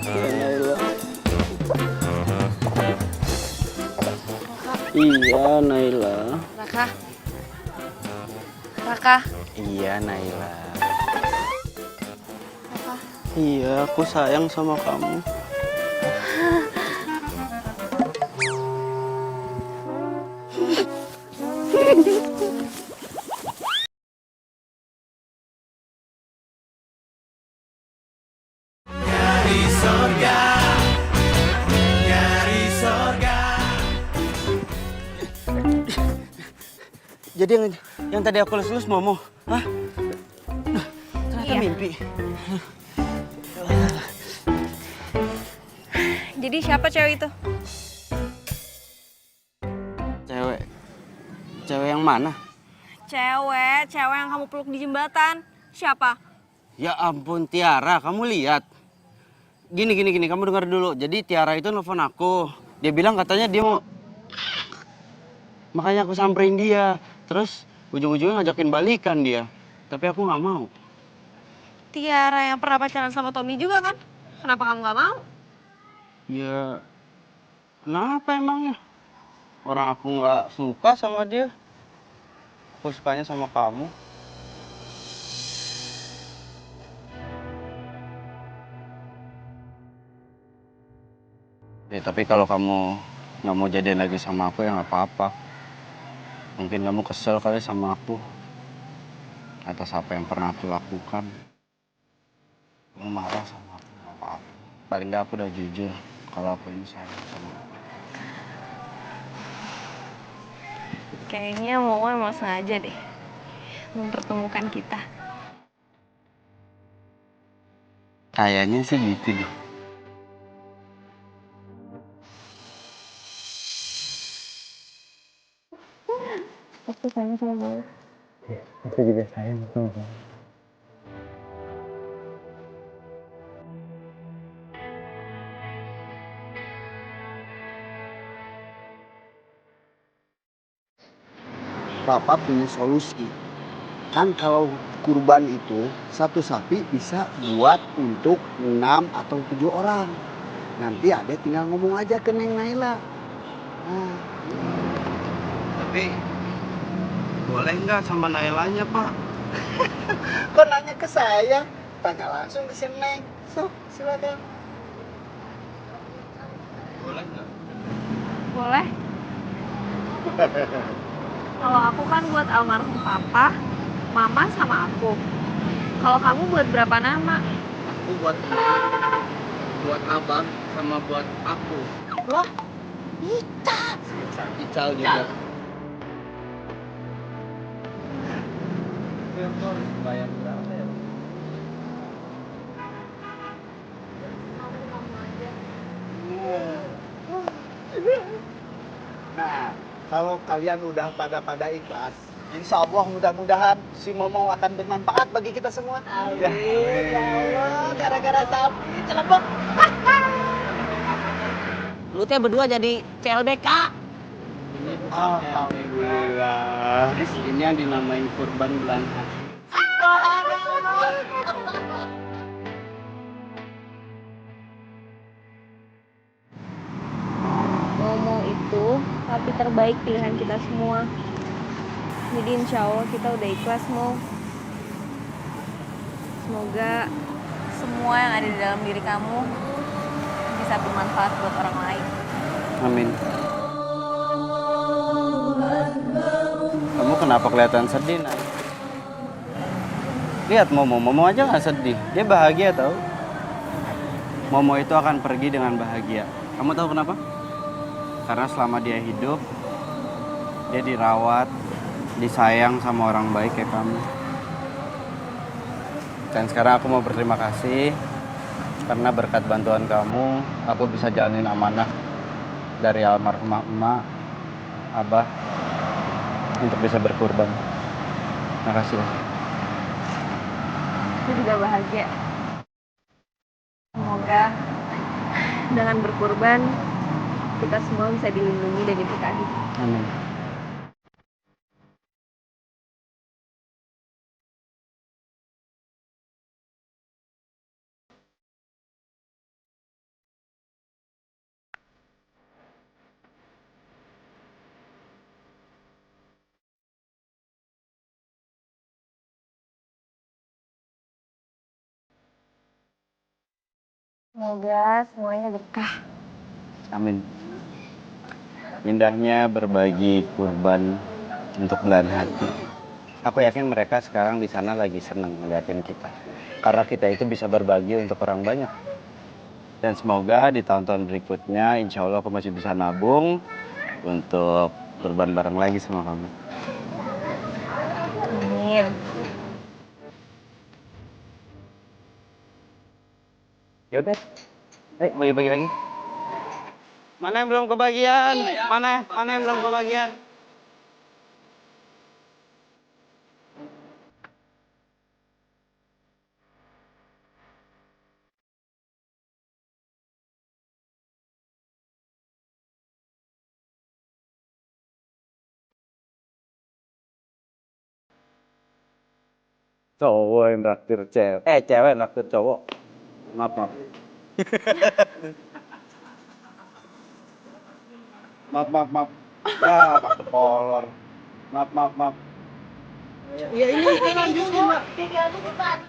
Ya, Naila. Iya, Naila. Raka? Iya, Naila. Iya, aku sayang sama kamu. Dari sorga, dari sorga. Jadi yang tadi aku lulus Momo, hah? Nah, ternyata mimpi. Jadi siapa cewek itu? Yang mana? Cewek yang kamu peluk di jembatan. Siapa? Ya ampun Tiara, kamu lihat. Gini, kamu dengar dulu. Jadi Tiara itu nelfon aku. Dia bilang katanya dia mau... Makanya aku samperin dia. Terus ujung-ujungnya ngajakin balikan dia. Tapi aku nggak mau. Tiara yang pernah pacaran sama Tommy juga kan? Kenapa kamu gak mau? Ya, kenapa emangnya? Orang aku nggak suka sama dia. Aku sukanya sama kamu. Ya, tapi kalau kamu nggak mau jadian lagi sama aku ya nggak apa-apa. Mungkin kamu kesel kali sama aku atas apa yang pernah aku lakukan. Kamu marah sama aku nggak apa-apa. Paling nggak aku udah jujur kalau aku ini sayang sama aku. Kayaknya Momo emang sengaja deh mempertemukan kita. Kayaknya sih gitu deh. Aku sayang sama Momo. Aku juga sayang sama kamu. Papa punya solusi. Kan kalau kurban itu satu sapi bisa buat untuk 6 atau 7 orang. Nanti adek tinggal ngomong aja ke Neng Naila. Nah, Tapi boleh nggak sama Nailanya, Pak? kok nanya ke saya? Tanya langsung ke si Neng. So, silakan. Boleh nggak? Boleh? Kalau aku kan buat almarhum papa, mama sama aku. Kalau kamu buat berapa nama? Aku buat abang sama buat aku. Loh, Ica. Ical juga. Bayar berapa ya? Nah, kalau kalian udah pada ikhlas, insya Allah mudah-mudahan si Momo akan bermanfaat bagi kita semua. Amin. Ya Allah, gara-gara sapi celebok. Lu teh berdua jadi CLBK. Alhamdulillah. Ini yang dinamain kurban belanja. Momo itu papi terbaik pilihan kita semua. Jadi insya Allah kita udah ikhlas, Mo. Semoga semua yang ada di dalam diri kamu bisa bermanfaat buat orang lain. Amin. Kamu kenapa kelihatan sedih, Nay? Lihat Momo aja nggak sedih. Dia bahagia tau. Momo itu akan pergi dengan bahagia. Kamu tahu kenapa? Karena selama dia hidup, dia dirawat, disayang sama orang baik kayak kamu. Dan sekarang aku mau berterima kasih karena berkat bantuan kamu, aku bisa jalanin amanah dari almarhumah emak, abah, untuk bisa berkurban. Makasih ya. Aku juga bahagia. Semoga dengan berkurban kita semua bisa dilindungi dan diberkahi. Amin. Semoga semuanya berkah. Amin. Indahnya berbagi kurban untuk belahan hati. Aku yakin mereka sekarang di sana lagi seneng ngeliatin kita. Karena kita itu bisa berbagi untuk orang banyak. Dan semoga di tahun-tahun berikutnya, insya Allah aku masih bisa nabung untuk kurban bareng lagi sama kamu. Amin. Yaudah, bagi-bagi lagi. Mana yang belum kebagian? Mana yang belum kebagian? Cowok yang traktir cewek. Cewek yang traktir cowok. Maaf, maaf. Maaf, maaf, maaf. Ah, pakai kolor. Maaf, maaf, maaf. Ya ini lanjutin, Mbak. Tinggal 4.